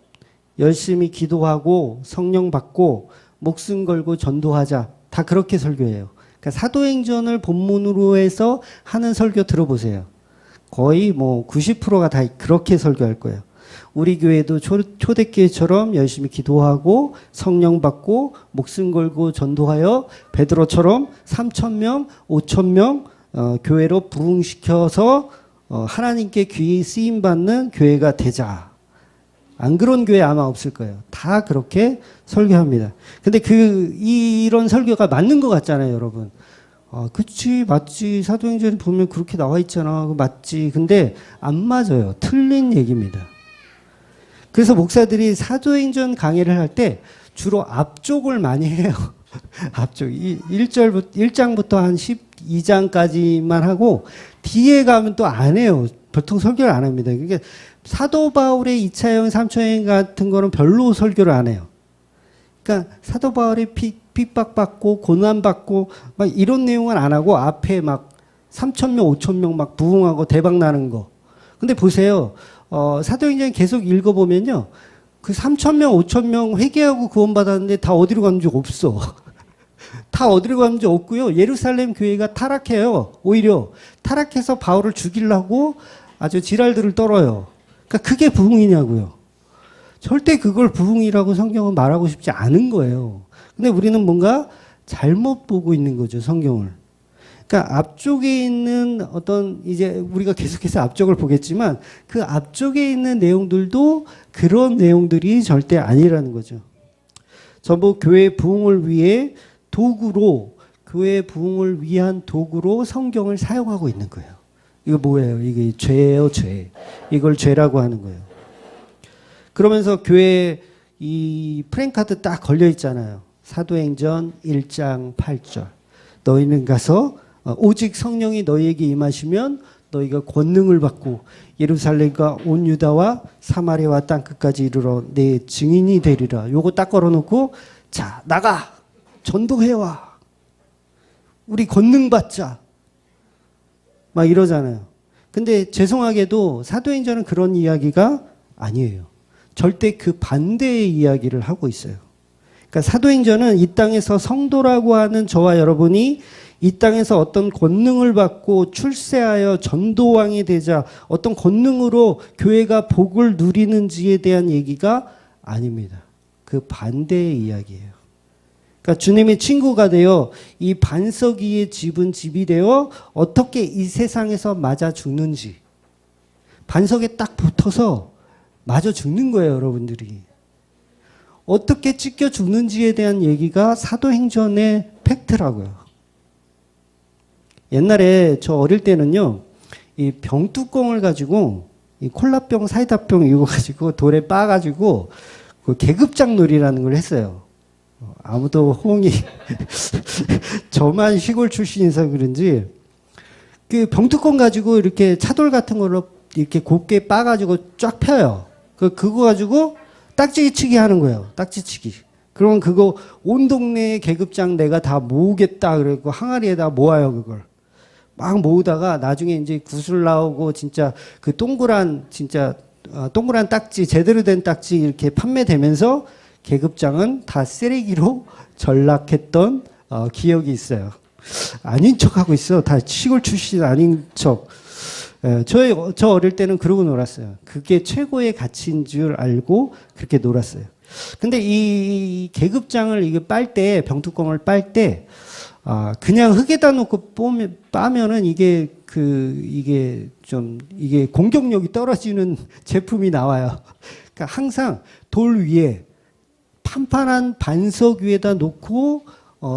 열심히 기도하고 성령 받고 목숨 걸고 전도하자, 다 그렇게 설교해요. 그러니까 사도행전을 본문으로 해서 하는 설교 들어보세요. 거의 뭐 90%가 다 그렇게 설교할 거예요. 우리 교회도 초대교회처럼 열심히 기도하고 성령 받고 목숨 걸고 전도하여 베드로처럼 3,000명, 5,000명 교회로 부흥시켜서 하나님께 귀히 쓰임 받는 교회가 되자. 안 그런 교회 아마 없을 거예요. 다 그렇게 설교합니다. 근데 이런 설교가 맞는 것 같잖아요, 여러분. 그치, 맞지. 사도행전에 보면 그렇게 나와 있잖아. 맞지. 근데 안 맞아요. 틀린 얘기입니다. 그래서 목사들이 사도행전 강의를 할 때 주로 앞쪽을 많이 해요. 앞쪽. 1장부터 한 12장까지만 하고 뒤에 가면 또 안 해요. 보통 설교를 안 합니다. 그러니까 사도 바울의 2차 여행, 3차 여행 같은 거는 별로 설교를 안 해요. 그러니까 사도 바울이 핍박받고 고난받고 막 이런 내용은 안 하고 앞에 막 3,000명, 5,000명 막 부흥하고 대박 나는 거. 근데 보세요. 사도행전 계속 읽어보면요. 그 3,000명, 5,000명 회개하고 구원받았는데 다 어디로 갔는지 없어. 다 어디로 갔는지 없고요. 예루살렘 교회가 타락해요. 오히려 타락해서 바울을 죽이려고 아주 지랄들을 떨어요. 그러니까 그게 부흥이냐고요. 절대 그걸 부흥이라고 성경은 말하고 싶지 않은 거예요. 근데 우리는 뭔가 잘못 보고 있는 거죠, 성경을. 그러니까 앞쪽에 있는 어떤, 이제 우리가 계속해서 앞쪽을 보겠지만 그 앞쪽에 있는 내용들도 그런 내용들이 절대 아니라는 거죠. 전부 교회 부흥을 위해 도구로, 교회 부흥을 위한 도구로 성경을 사용하고 있는 거예요. 이거 뭐예요? 이게 죄예요, 죄. 이걸 죄라고 하는 거예요. 그러면서 교회 이 프랭카드 딱 걸려 있잖아요. 사도행전 1장 8절. 너희는 가서 오직 성령이 너희에게 임하시면 너희가 권능을 받고 예루살렘과 온 유다와 사마리아와 땅끝까지 이르러 내 증인이 되리라. 요거 딱 걸어놓고 자 나가 전도해와. 우리 권능 받자. 막 이러잖아요. 근데 죄송하게도 사도행전은 그런 이야기가 아니에요. 절대 그 반대의 이야기를 하고 있어요. 그러니까 사도행전은 이 땅에서 성도라고 하는 저와 여러분이 이 땅에서 어떤 권능을 받고 출세하여 전도왕이 되자 어떤 권능으로 교회가 복을 누리는지에 대한 얘기가 아닙니다. 그 반대의 이야기예요. 그러니까 주님의 친구가 되어 이 반석 위의 집은 집이 되어 어떻게 이 세상에서 맞아 죽는지 반석에 딱 붙어서 맞아 죽는 거예요, 여러분들이. 어떻게 찢겨 죽는지에 대한 얘기가 사도행전의 팩트라고요. 옛날에 저 어릴 때는요, 이 병뚜껑을 가지고, 이 콜라병, 사이다병 이거 가지고 돌에 빻아가지고 그 계급장 놀이라는 걸 했어요. 아무도 호응이, 저만 시골 출신이서 그런지, 그 병뚜껑 가지고 이렇게 차돌 같은 걸로 이렇게 곱게 빻아가지고 쫙 펴요. 그거 가지고 딱지기 치기 하는 거예요. 딱지치기. 그러면 그거 온 동네의 계급장 내가 다 모으겠다. 그래고 항아리에다 모아요, 그걸. 막 모으다가 나중에 이제 구슬 나오고 진짜 그 동그란 딱지, 제대로 된 딱지 이렇게 판매되면서 계급장은 다 쓰레기로 전락했던 기억이 있어요. 아닌 척하고 있어. 다 시골 출신 아닌 척. 저 어릴 때는 그러고 놀았어요. 그게 최고의 가치인 줄 알고 그렇게 놀았어요. 근데 이 계급장을 이게 빨 때, 병뚜껑을 빨 때, 그냥 흙에다 놓고 빠면은 이게 공격력이 떨어지는 제품이 나와요. 그러니까 항상 돌 위에 판판한 반석 위에다 놓고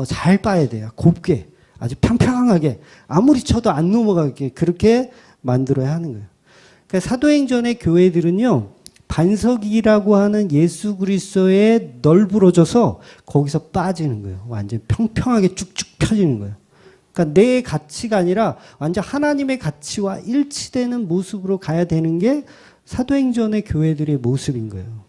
잘 빠야 돼요. 곱게. 아주 평평하게. 아무리 쳐도 안 넘어가게 그렇게 만들어야 하는 거예요. 그러니까 사도행전의 교회들은요, 반석이라고 하는 예수 그리스도에 널브러져서 거기서 빠지는 거예요. 완전 평평하게 쭉쭉 펴지는 거예요. 그러니까 내 가치가 아니라 완전 하나님의 가치와 일치되는 모습으로 가야 되는 게 사도행전의 교회들의 모습인 거예요.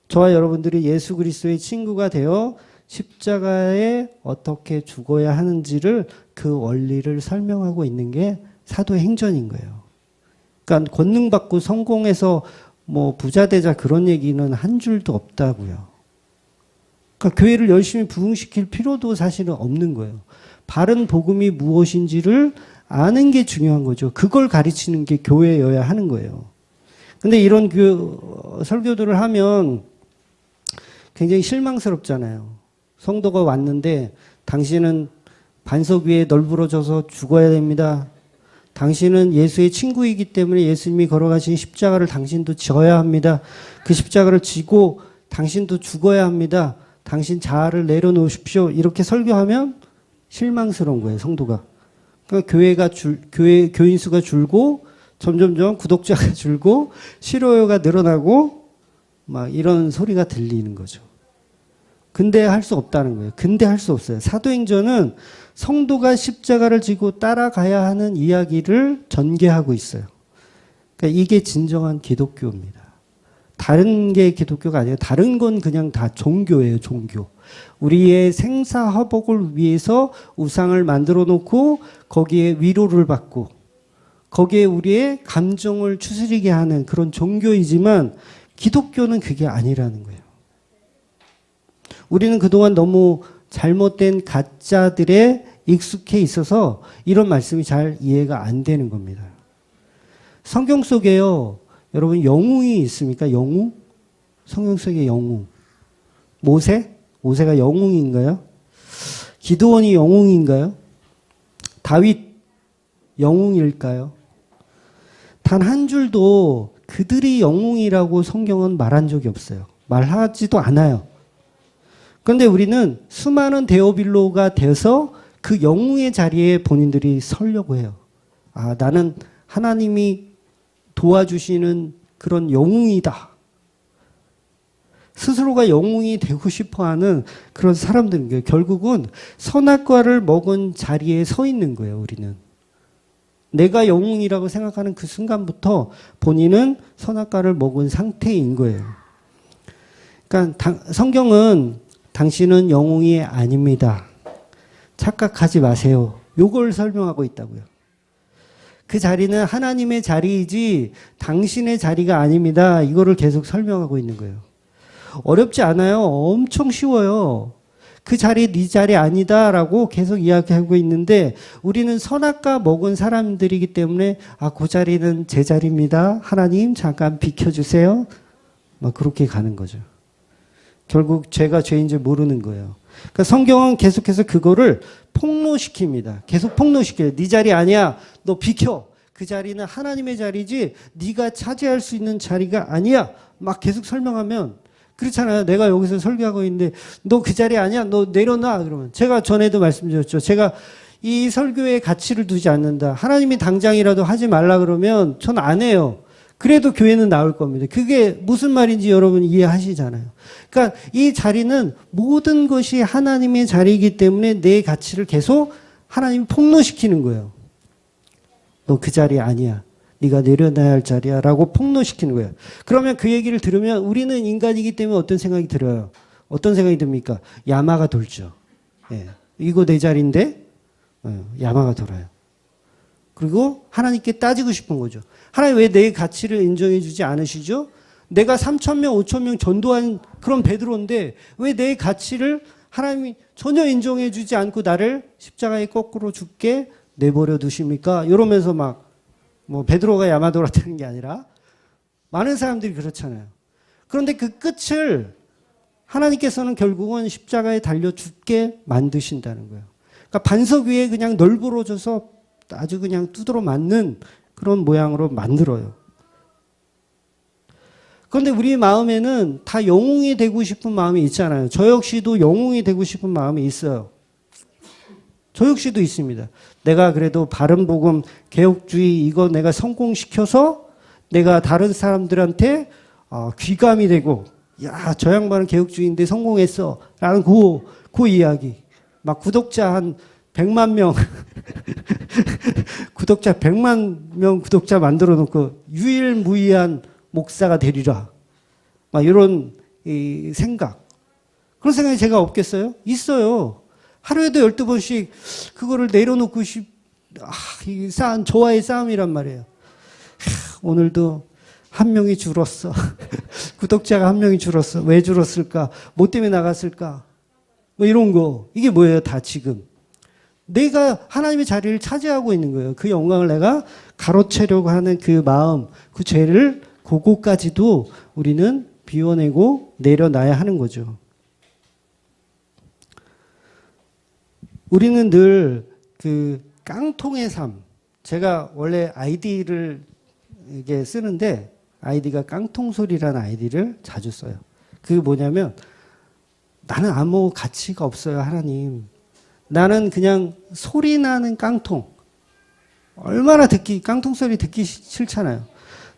저와 여러분들이 예수 그리스도의 친구가 되어 십자가에 어떻게 죽어야 하는지를 그 원리를 설명하고 있는 게 사도행전인 거예요. 그러니까 권능 받고 성공해서 뭐 부자 되자 그런 얘기는 한 줄도 없다고요. 그러니까 교회를 열심히 부흥시킬 필요도 사실은 없는 거예요. 바른 복음이 무엇인지를 아는 게 중요한 거죠. 그걸 가르치는 게 교회여야 하는 거예요. 근데 이런 설교들을 하면 굉장히 실망스럽잖아요. 성도가 왔는데 당신은 반석 위에 널브러져서 죽어야 됩니다. 당신은 예수의 친구이기 때문에 예수님이 걸어가신 십자가를 당신도 져야 합니다. 그 십자가를 지고 당신도 죽어야 합니다. 당신 자아를 내려놓으십시오. 이렇게 설교하면 실망스러운 거예요, 성도가. 그러니까 교인 수가 줄고 점점점 구독자가 줄고 실효요가 늘어나고 막 이런 소리가 들리는 거죠. 근데 할 수 없다는 거예요. 근데 할 수 없어요. 사도행전은 성도가 십자가를 지고 따라가야 하는 이야기를 전개하고 있어요. 그러니까 이게 진정한 기독교입니다. 다른 게 기독교가 아니에요. 다른 건 그냥 다 종교예요, 종교. 우리의 생사화복을 위해서 우상을 만들어 놓고 거기에 위로를 받고 거기에 우리의 감정을 추스리게 하는 그런 종교이지만 기독교는 그게 아니라는 거예요. 우리는 그동안 너무 잘못된 가짜들에 익숙해 있어서 이런 말씀이 잘 이해가 안 되는 겁니다. 성경 속에요, 여러분 영웅이 있습니까? 영웅? 성경 속에 영웅. 모세? 모세가 영웅인가요? 기드온이 영웅인가요? 다윗 영웅일까요? 단 한 줄도 그들이 영웅이라고 성경은 말한 적이 없어요. 말하지도 않아요. 그런데 우리는 수많은 데오빌로가 돼서 그 영웅의 자리에 본인들이 서려고 해요. 아, 나는 하나님이 도와주시는 그런 영웅이다. 스스로가 영웅이 되고 싶어하는 그런 사람들인 거예요. 결국은 선악과를 먹은 자리에 서 있는 거예요, 우리는. 내가 영웅이라고 생각하는 그 순간부터 본인은 선악과를 먹은 상태인 거예요. 그러니까 성경은 당신은 영웅이 아닙니다. 착각하지 마세요. 요걸 설명하고 있다고요. 그 자리는 하나님의 자리이지 당신의 자리가 아닙니다. 이거를 계속 설명하고 있는 거예요. 어렵지 않아요. 엄청 쉬워요. 그 자리 네 자리 아니다라고 계속 이야기하고 있는데 우리는 선악과 먹은 사람들이기 때문에 아, 그 자리는 제 자리입니다. 하나님 잠깐 비켜주세요. 막 그렇게 가는 거죠. 결국 죄가 죄인 줄 모르는 거예요. 그러니까 성경은 계속해서 그거를 폭로시킵니다. 계속 폭로시켜요. 네 자리 아니야. 너 비켜. 그 자리는 하나님의 자리지 네가 차지할 수 있는 자리가 아니야. 막 계속 설명하면 그렇잖아요. 내가 여기서 설교하고 있는데 너 그 자리 아니야. 너 내려놔. 그러면 제가 전에도 말씀드렸죠. 제가 이 설교에 가치를 두지 않는다. 하나님이 당장이라도 하지 말라 그러면 전 안 해요. 그래도 교회는 나올 겁니다. 그게 무슨 말인지 여러분 이해하시잖아요. 그러니까 이 자리는 모든 것이 하나님의 자리이기 때문에 내 가치를 계속 하나님이 폭로시키는 거예요. 너 그 자리 아니야. 네가 내려놔야 할 자리야 라고 폭로시키는 거예요. 그러면 그 얘기를 들으면 우리는 인간이기 때문에 어떤 생각이 들어요? 어떤 생각이 듭니까? 야마가 돌죠. 예. 이거 내 자리인데 야마가 돌아요. 그리고 하나님께 따지고 싶은 거죠. 하나님 왜 내 가치를 인정해 주지 않으시죠? 내가 3,000명, 5,000명 전도한 그런 베드로인데 왜 내 가치를 하나님이 전혀 인정해 주지 않고 나를 십자가에 거꾸로 죽게 내버려 두십니까? 이러면서 막 뭐 베드로가 야마돌았다는 게 아니라 많은 사람들이 그렇잖아요. 그런데 그 끝을 하나님께서는 결국은 십자가에 달려 죽게 만드신다는 거예요. 그러니까 반석 위에 그냥 널브러져서 아주 그냥 두드러 맞는 그런 모양으로 만들어요. 그런데 우리 마음에는 다 영웅이 되고 싶은 마음이 있잖아요. 저 역시도 영웅이 되고 싶은 마음이 있어요. 저 역시도 있습니다. 내가 그래도 바른복음, 개혁주의 이거 내가 성공시켜서 내가 다른 사람들한테 귀감이 되고, 야, 저 양반은 개혁주의인데 성공했어. 라는 그 이야기. 막 구독자 한 100만 명, 구독자 100만 명 구독자 만들어 놓고 유일무이한 목사가 되리라. 막 이런 이 생각. 그런 생각이 제가 없겠어요? 있어요. 하루에도 12번씩 그거를 내려놓고 이 싸움, 저와의 싸움이란 말이에요. 오늘도 한 명이 줄었어. 구독자가 한 명이 줄었어. 왜 줄었을까? 뭐 때문에 나갔을까? 뭐 이런 거. 이게 뭐예요? 다 지금. 내가 하나님의 자리를 차지하고 있는 거예요. 그 영광을 내가 가로채려고 하는 그 마음, 그 죄를 그거까지도 우리는 비워내고 내려놔야 하는 거죠. 우리는 늘 그 깡통의 삶. 제가 원래 아이디를 이게 쓰는데 아이디가 깡통소리라는 아이디를 자주 써요. 그게 뭐냐면 나는 아무 가치가 없어요, 하나님. 나는 그냥 소리 나는 깡통. 얼마나 깡통 소리 듣기 싫잖아요.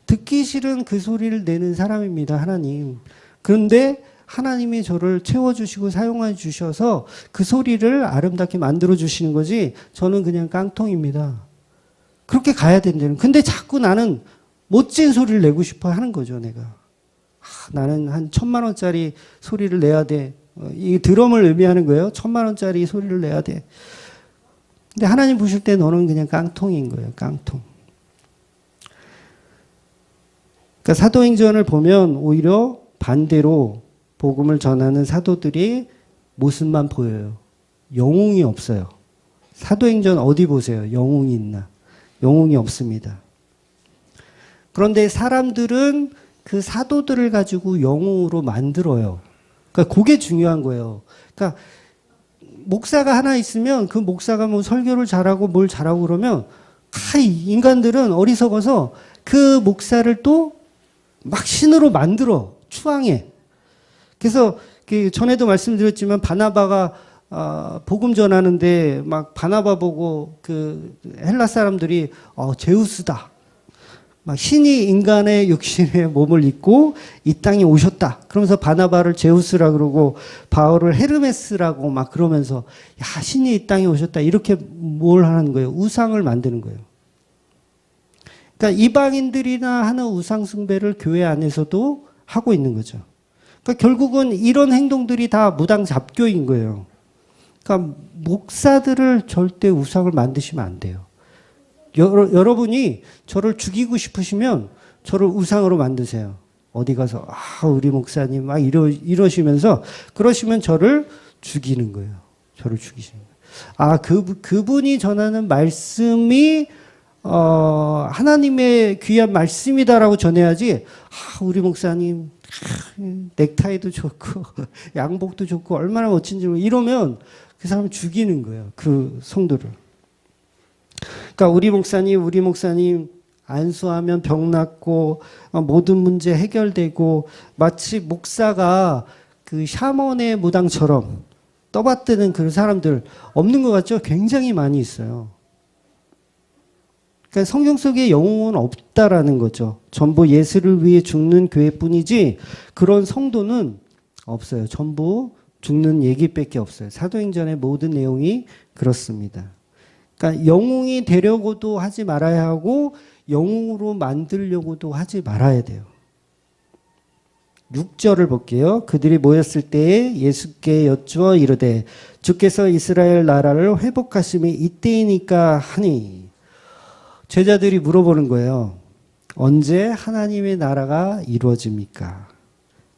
듣기 싫은 그 소리를 내는 사람입니다, 하나님. 그런데 하나님이 저를 채워주시고 사용해 주셔서 그 소리를 아름답게 만들어 주시는 거지 저는 그냥 깡통입니다. 그렇게 가야 된다는. 근데 자꾸 나는 멋진 소리를 내고 싶어 하는 거죠, 내가. 나는 한 1,000만 원짜리 소리를 내야 돼. 이 드럼을 의미하는 거예요. 1,000만 원짜리 소리를 내야 돼. 근데 하나님 보실 때 너는 그냥 깡통인 거예요, 깡통. 그러니까 사도행전을 보면 오히려 반대로 복음을 전하는 사도들이 모습만 보여요. 영웅이 없어요. 사도행전 어디 보세요? 영웅이 있나? 영웅이 없습니다. 그런데 사람들은 그 사도들을 가지고 영웅으로 만들어요. 그러니까 그게 중요한 거예요. 그러니까 목사가 하나 있으면 그 목사가 뭐 설교를 잘하고 뭘 잘하고 그러면 인간들은 어리석어서 그 목사를 또 막 신으로 만들어 추앙해. 그래서 전에도 말씀드렸지만 바나바가 복음 전하는데 막 바나바 보고 그 헬라 사람들이 제우스다. 막 신이 인간의 육신의 몸을 입고 이 땅에 오셨다. 그러면서 바나바를 제우스라 그러고 바울을 헤르메스라고 막 그러면서 야, 신이 이 땅에 오셨다. 이렇게 뭘 하는 거예요? 우상을 만드는 거예요. 그러니까 이방인들이나 하는 우상 숭배를 교회 안에서도 하고 있는 거죠. 그러니까 결국은 이런 행동들이 다 무당 잡교인 거예요. 그러니까 목사들을 절대 우상을 만드시면 안 돼요. 여러분이 저를 죽이고 싶으시면 저를 우상으로 만드세요. 어디 가서 우리 목사님 막 이러시면서 그러시면 저를 죽이는 거예요. 저를 죽이시는 거예요. 그분이 전하는 말씀이 하나님의 귀한 말씀이다라고 전해야지. 우리 목사님 넥타이도 좋고 양복도 좋고 얼마나 멋진지 이러면 그 사람 죽이는 거예요. 그 성도를. 그러니까 우리 목사님 안수하면 병 낫고 모든 문제 해결되고 마치 목사가 그 샤먼의 무당처럼 떠받드는 그런 사람들 없는 것 같죠? 굉장히 많이 있어요. 그러니까 성경 속에 영웅은 없다라는 거죠. 전부 예수를 위해 죽는 교회뿐이지 그런 성도는 없어요. 전부 죽는 얘기밖에 없어요. 사도행전의 모든 내용이 그렇습니다. 그러니까 영웅이 되려고도 하지 말아야 하고 영웅으로 만들려고도 하지 말아야 돼요. 6절을 볼게요. 그들이 모였을 때에 예수께 여쭈어 이르되 주께서 이스라엘 나라를 회복하심이 이때이니까 하니. 제자들이 물어보는 거예요. 언제 하나님의 나라가 이루어집니까?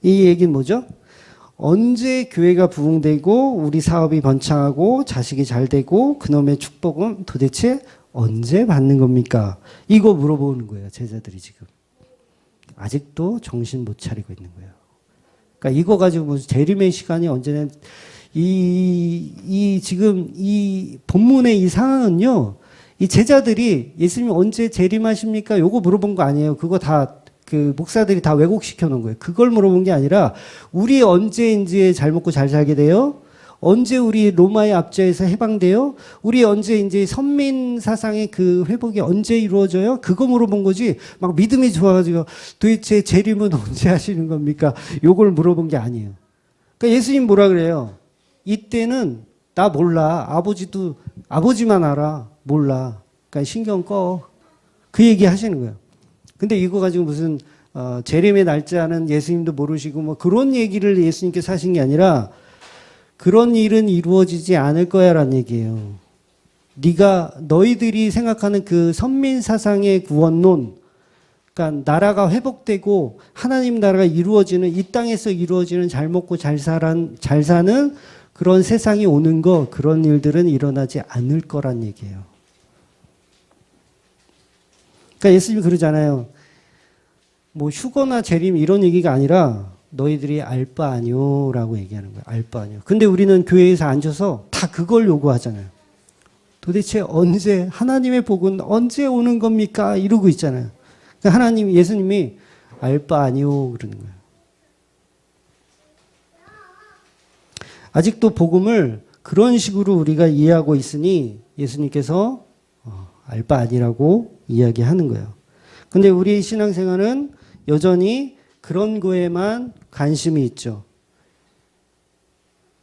이 얘기는 뭐죠? 언제 교회가 부흥되고 우리 사업이 번창하고 자식이 잘 되고 그놈의 축복은 도대체 언제 받는 겁니까? 이거 물어보는 거예요. 제자들이 지금. 아직도 정신 못 차리고 있는 거예요. 그러니까 이거 가지고 무슨 재림의 시간이 언제나 지금 이 본문의 이 상황은요. 이 제자들이 예수님 언제 재림하십니까? 요거 물어본 거 아니에요. 그거 다 그 목사들이 다 왜곡시켜 놓은 거예요. 그걸 물어본 게 아니라 우리 언제 이제 잘 먹고 잘 살게 돼요? 언제 우리 로마의 압제에서 해방돼요? 우리 언제 이제 선민 사상의 그 회복이 언제 이루어져요? 그거 물어본 거지. 막 믿음이 좋아가지고 도대체 재림은 언제 하시는 겁니까? 요걸 물어본 게 아니에요. 그러니까 예수님 뭐라 그래요? 이때는 나 몰라. 아버지만 알아. 몰라. 그러니까 신경 꺼. 그 얘기 하시는 거예요. 근데 이거 가지고 무슨 재림의 날짜는 예수님도 모르시고 뭐 그런 얘기를 예수님께서 하신 게 아니라 그런 일은 이루어지지 않을 거야라는 얘기예요. 너희들이 생각하는 그 선민 사상의 구원론, 그러니까 나라가 회복되고 하나님 나라가 이루어지는 이 땅에서 이루어지는 잘 먹고 잘 사는 그런 세상이 오는 거 그런 일들은 일어나지 않을 거란 얘기예요. 그러니까 예수님이 그러잖아요. 뭐 휴거나 재림 이런 얘기가 아니라 너희들이 알 바 아니오라고 얘기하는 거예요. 알 바 아니오. 근데 우리는 교회에서 앉아서 다 그걸 요구하잖아요. 도대체 언제 하나님의 복은 언제 오는 겁니까? 이러고 있잖아요. 그러니까 예수님이 알 바 아니오 그러는 거예요. 아직도 복음을 그런 식으로 우리가 이해하고 있으니 예수님께서 알 바 아니라고 이야기하는 거예요. 근데 우리의 신앙생활은 여전히 그런 거에만 관심이 있죠.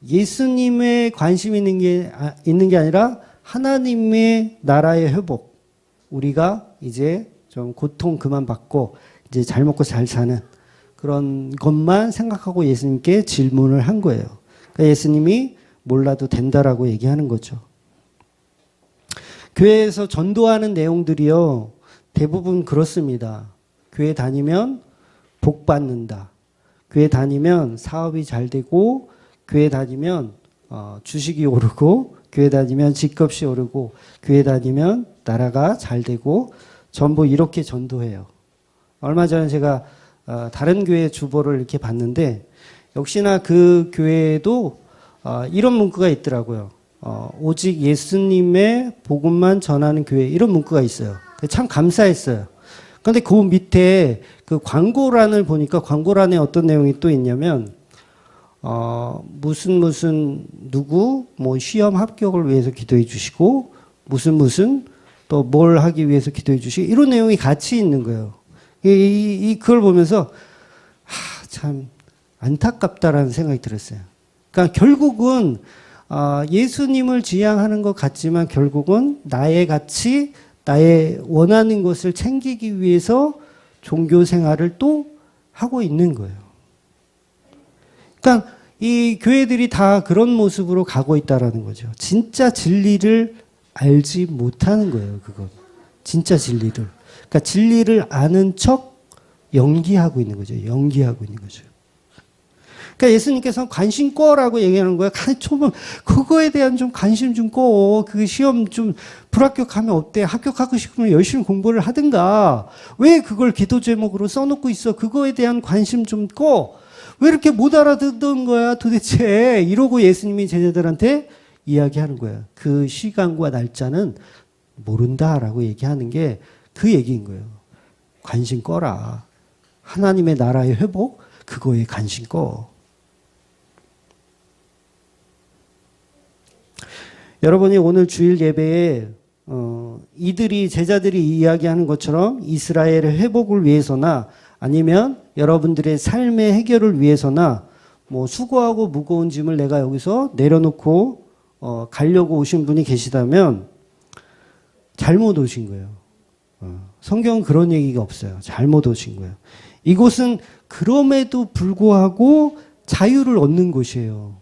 예수님의 관심이 있는 게 아니라 하나님의 나라의 회복. 우리가 이제 좀 고통 그만 받고 이제 잘 먹고 잘 사는 그런 것만 생각하고 예수님께 질문을 한 거예요. 그러니까 예수님이 몰라도 된다라고 얘기하는 거죠. 교회에서 전도하는 내용들이요. 대부분 그렇습니다. 교회 다니면 복 받는다. 교회 다니면 사업이 잘 되고, 교회 다니면 주식이 오르고, 교회 다니면 집값이 오르고, 교회 다니면 나라가 잘 되고, 전부 이렇게 전도해요. 얼마 전에 제가 다른 교회 주보를 이렇게 봤는데, 역시나 그 교회에도 이런 문구가 있더라고요. 오직 예수님의 복음만 전하는 교회, 이런 문구가 있어요. 참 감사했어요. 그런데 그 밑에 그 광고란을 보니까 광고란에 어떤 내용이 또 있냐면, 무슨 누구 뭐 시험 합격을 위해서 기도해 주시고, 무슨 또 뭘 하기 위해서 기도해 주시고, 이런 내용이 같이 있는 거예요. 그걸 보면서 참 안타깝다라는 생각이 들었어요. 그러니까 결국은 예수님을 지향하는 것 같지만 결국은 나의 가치, 나의 원하는 것을 챙기기 위해서 종교 생활을 또 하고 있는 거예요. 그러니까 이 교회들이 다 그런 모습으로 가고 있다라는 거죠. 진짜 진리를 알지 못하는 거예요, 그건. 진짜 진리를. 그러니까 진리를 아는 척 연기하고 있는 거죠. 연기하고 있는 거죠. 그러니까 예수님께서 관심 꺼라고 얘기하는 거예요. 그거에 대한 좀 관심 좀 꺼. 그 시험 좀 불합격하면 어때? 합격하고 싶으면 열심히 공부를 하든가. 왜 그걸 기도 제목으로 써놓고 있어? 그거에 대한 관심 좀 꺼. 왜 이렇게 못 알아듣는 거야 도대체? 이러고 예수님이 제자들한테 이야기하는 거예요. 그 시간과 날짜는 모른다라고 얘기하는 게 그 얘기인 거예요. 관심 꺼라. 하나님의 나라의 회복, 그거에 관심 꺼. 여러분이 오늘 주일 예배에 제자들이 이야기하는 것처럼 이스라엘의 회복을 위해서나 아니면 여러분들의 삶의 해결을 위해서나 뭐 수고하고 무거운 짐을 내가 여기서 내려놓고 가려고 오신 분이 계시다면 잘못 오신 거예요. 성경은 그런 얘기가 없어요. 잘못 오신 거예요. 이곳은 그럼에도 불구하고 자유를 얻는 곳이에요.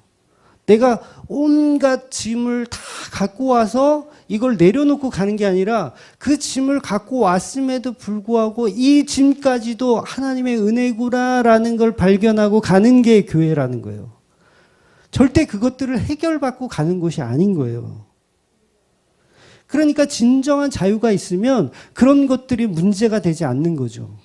내가 온갖 짐을 다 갖고 와서 이걸 내려놓고 가는 게 아니라 그 짐을 갖고 왔음에도 불구하고 이 짐까지도 하나님의 은혜구나라는 걸 발견하고 가는 게 교회라는 거예요. 절대 그것들을 해결받고 가는 곳이 아닌 거예요. 그러니까 진정한 자유가 있으면 그런 것들이 문제가 되지 않는 거죠.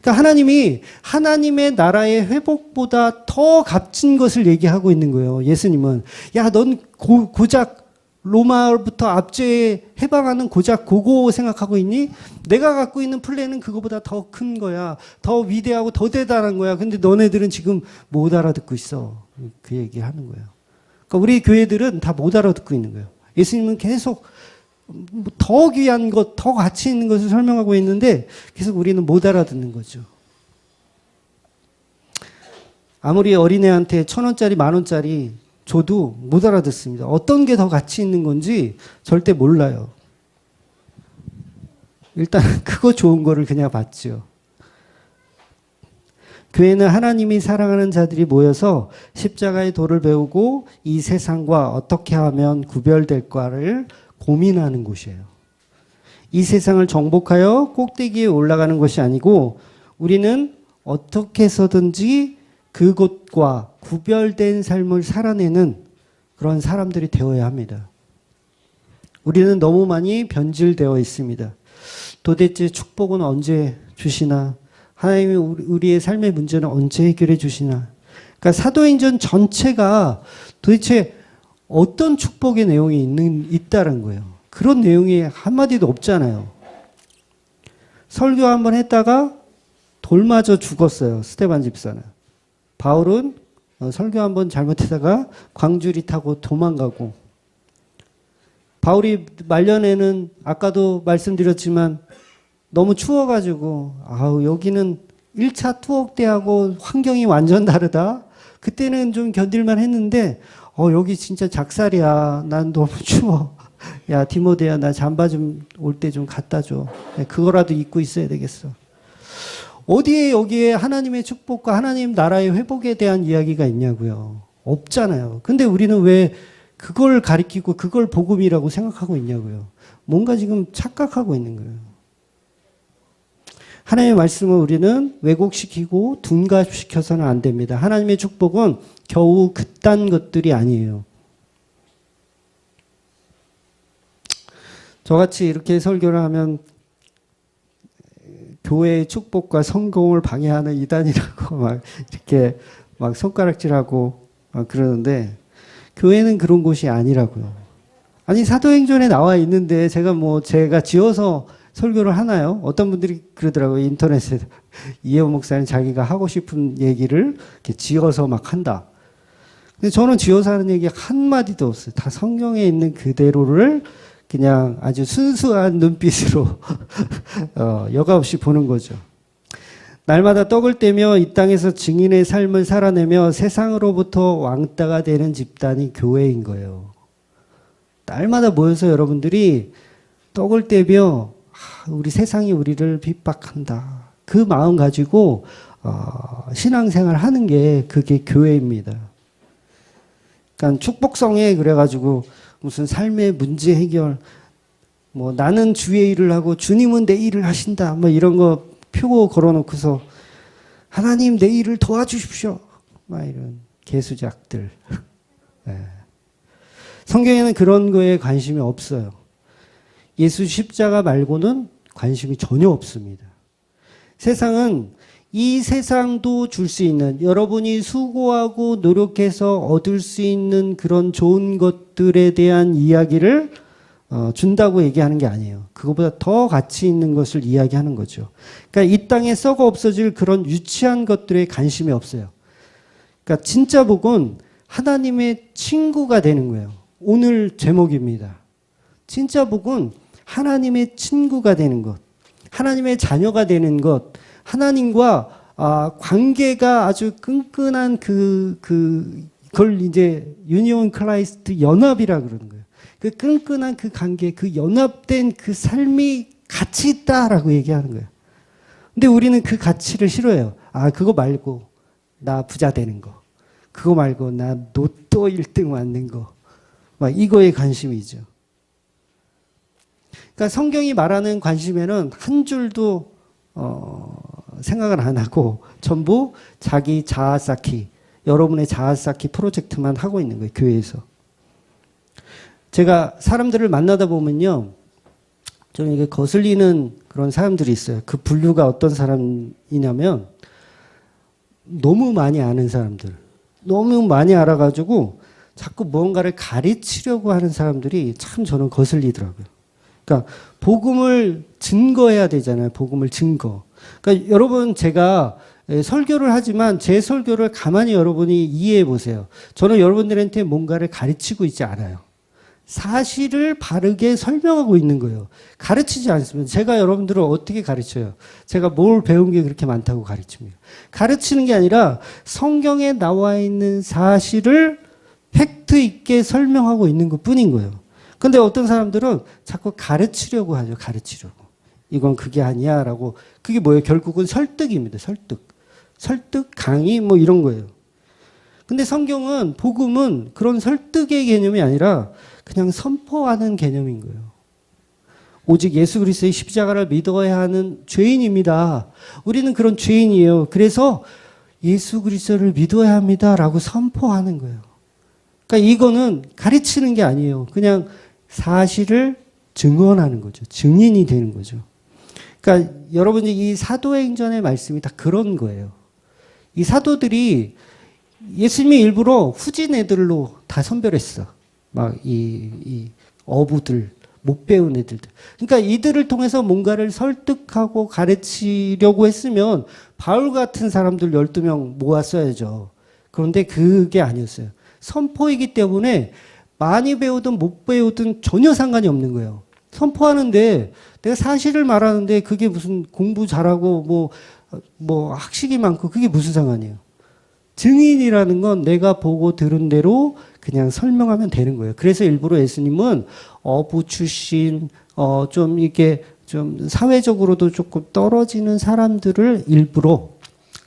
그러니까 하나님이 하나님의 나라의 회복보다 더 값진 것을 얘기하고 있는 거예요. 예수님은 야, 넌 고작 로마부터 압제에 해방하는 고작 그거 생각하고 있니? 내가 갖고 있는 플랜은 그거보다 더 큰 거야. 더 위대하고 더 대단한 거야. 근데 너네들은 지금 못 알아듣고 있어. 그 얘기 하는 거예요. 그러니까 우리 교회들은 다 못 알아듣고 있는 거예요. 예수님은 계속 더 귀한 것, 더 가치 있는 것을 설명하고 있는데 계속 우리는 못 알아듣는 거죠. 아무리 어린애한테 1,000원짜리, 10,000원짜리 줘도 못 알아듣습니다. 어떤 게 더 가치 있는 건지 절대 몰라요. 일단 크고 좋은 거를 그냥 받죠. 교회는 하나님이 사랑하는 자들이 모여서 십자가의 도를 배우고 이 세상과 어떻게 하면 구별될까를 고민하는 곳이에요. 이 세상을 정복하여 꼭대기에 올라가는 것이 아니고 우리는 어떻게 해서든지 그곳과 구별된 삶을 살아내는 그런 사람들이 되어야 합니다. 우리는 너무 많이 변질되어 있습니다. 도대체 축복은 언제 주시나? 하나님이 우리의 삶의 문제는 언제 해결해 주시나? 그러니까 사도행전 전체가 도대체 어떤 축복의 내용이 있다는 거예요. 그런 내용이 한마디도 없잖아요. 설교 한번 했다가 돌 맞아 죽었어요. 스데반 집사는. 바울은 설교 한번 잘못하다가 광주리 타고 도망가고, 바울이 말년에는 아까도 말씀드렸지만 너무 추워가지고 여기는 1차 투옥 때하고 환경이 완전 다르다. 그때는 좀 견딜만 했는데 여기 진짜 작살이야. 난 너무 추워. 야 디모데야, 나 잠바 좀 올 때 좀 갖다 줘. 그거라도 입고 있어야 되겠어. 어디에 여기에 하나님의 축복과 하나님 나라의 회복에 대한 이야기가 있냐고요. 없잖아요. 근데 우리는 왜 그걸 가리키고 그걸 복음이라고 생각하고 있냐고요. 뭔가 지금 착각하고 있는 거예요. 하나님의 말씀을 우리는 왜곡시키고 둔갑시켜서는 안 됩니다. 하나님의 축복은 겨우 그딴 것들이 아니에요. 저같이 이렇게 설교를 하면 교회의 축복과 성공을 방해하는 이단이라고 막 이렇게 막 손가락질하고 막 그러는데, 교회는 그런 곳이 아니라고요. 아니 사도행전에 나와 있는데 제가 지어서 설교를 하나요? 어떤 분들이 그러더라고요. 인터넷에 이혜원 목사님 자기가 하고 싶은 얘기를 이렇게 지어서 막 한다. 근데 저는 지어서 하는 얘기 한마디도 없어요. 다 성경에 있는 그대로를 그냥 아주 순수한 눈빛으로 여과 없이 보는 거죠. 날마다 떡을 떼며 이 땅에서 증인의 삶을 살아내며 세상으로부터 왕따가 되는 집단이 교회인 거예요. 날마다 모여서 여러분들이 떡을 떼며 우리 세상이 우리를 핍박한다. 그 마음 가지고 신앙생활 하는 게 그게 교회입니다. 그러니까 축복성에 그래가지고 무슨 삶의 문제 해결, 나는 주의 일을 하고 주님은 내 일을 하신다, 이런 거 표 걸어놓고서 하나님 내 일을 도와주십시오, 이런 개수작들. 네. 성경에는 그런 거에 관심이 없어요. 예수 십자가 말고는 관심이 전혀 없습니다. 세상은 이 세상도 줄 수 있는, 여러분이 수고하고 노력해서 얻을 수 있는 그런 좋은 것들에 대한 이야기를 준다고 얘기하는 게 아니에요. 그거보다 더 가치 있는 것을 이야기하는 거죠. 그러니까 이 땅에 썩어 없어질 그런 유치한 것들에 관심이 없어요. 그러니까 진짜 복은 하나님의 친구가 되는 거예요. 오늘 제목입니다. 진짜 복은 하나님의 친구가 되는 것, 하나님의 자녀가 되는 것, 하나님과 관계가 아주 끈끈한 그걸 이제 유니온 크라이스트 연합이라 그러는 거예요. 그 끈끈한 그 관계, 그 연합된 그 삶이 가치 있다라고 얘기하는 거예요. 근데 우리는 그 가치를 싫어해요. 그거 말고 나 부자 되는 거, 그거 말고 나 로또 1등 맞는 거, 막 이거에 관심이죠. 그러니까 성경이 말하는 관심에는 한 줄도 생각을 안 하고 전부 자기 자아 쌓기, 여러분의 자아 쌓기 프로젝트만 하고 있는 거예요, 교회에서. 제가 사람들을 만나다 보면요, 저는 이게 거슬리는 그런 사람들이 있어요. 그 분류가 어떤 사람이냐면, 너무 많이 아는 사람들, 너무 많이 알아가지고 자꾸 뭔가를 가르치려고 하는 사람들이 참 저는 거슬리더라고요. 그러니까 복음을 증거해야 되잖아요. 복음을 증거. 그러니까 여러분, 제가 설교를 하지만 제 설교를 가만히 여러분이 이해해 보세요. 저는 여러분들한테 뭔가를 가르치고 있지 않아요. 사실을 바르게 설명하고 있는 거예요. 가르치지 않습니다. 제가 여러분들을 어떻게 가르쳐요? 제가 뭘 배운 게 그렇게 많다고 가르칩니까? 가르치는 게 아니라 성경에 나와 있는 사실을 팩트 있게 설명하고 있는 것 뿐인 거예요. 근데 어떤 사람들은 자꾸 가르치려고 하죠. 가르치려고. 이건 그게 아니야 라고. 그게 뭐예요? 결국은 설득입니다. 설득, 강의 뭐 이런 거예요. 근데 성경은, 복음은 그런 설득의 개념이 아니라 그냥 선포하는 개념인 거예요. 오직 예수 그리스도의 십자가를 믿어야 하는 죄인입니다. 우리는 그런 죄인이에요. 그래서 예수 그리스도를 믿어야 합니다라고 선포하는 거예요. 그러니까 이거는 가르치는 게 아니에요. 그냥 사실을 증언하는 거죠. 증인이 되는 거죠. 그러니까 여러분이 이 사도행전의 말씀이 다 그런 거예요. 이 사도들이 예수님이 일부러 후진 애들로 다 선별했어. 막 이 어부들, 못 배운 애들들. 그러니까 이들을 통해서 뭔가를 설득하고 가르치려고 했으면 바울 같은 사람들 12명 모았어야죠. 그런데 그게 아니었어요. 선포이기 때문에 많이 배우든 못 배우든 전혀 상관이 없는 거예요. 선포하는데 내가 사실을 말하는데 그게 무슨 공부 잘하고 뭐 학식이 많고 그게 무슨 상관이에요. 증인이라는 건 내가 보고 들은 대로 그냥 설명하면 되는 거예요. 그래서 일부러 예수님은 어부 출신, 좀 이렇게 좀 사회적으로도 조금 떨어지는 사람들을 일부러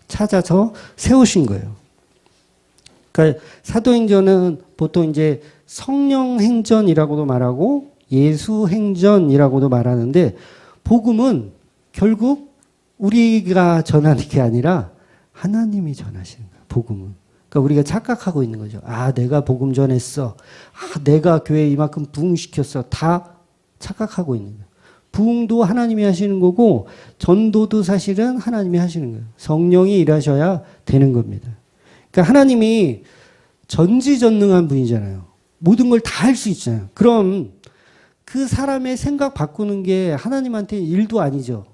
찾아서 세우신 거예요. 그러니까 사도행전은 보통 이제 성령행전이라고도 말하고 예수행전이라고도 말하는데 복음은 결국 우리가 전하는 게 아니라 하나님이 전하시는 거예요. 복음은. 그러니까 우리가 착각하고 있는 거죠. 아, 내가 복음 전했어. 아, 내가 교회 이만큼 부흥시켰어. 다 착각하고 있는 거예요. 부흥도 하나님이 하시는 거고 전도도 사실은 하나님이 하시는 거예요. 성령이 일하셔야 되는 겁니다. 그러니까 하나님이 전지전능한 분이잖아요. 모든 걸 다 할 수 있잖아요. 그럼 그 사람의 생각 바꾸는 게 하나님한테 일도 아니죠.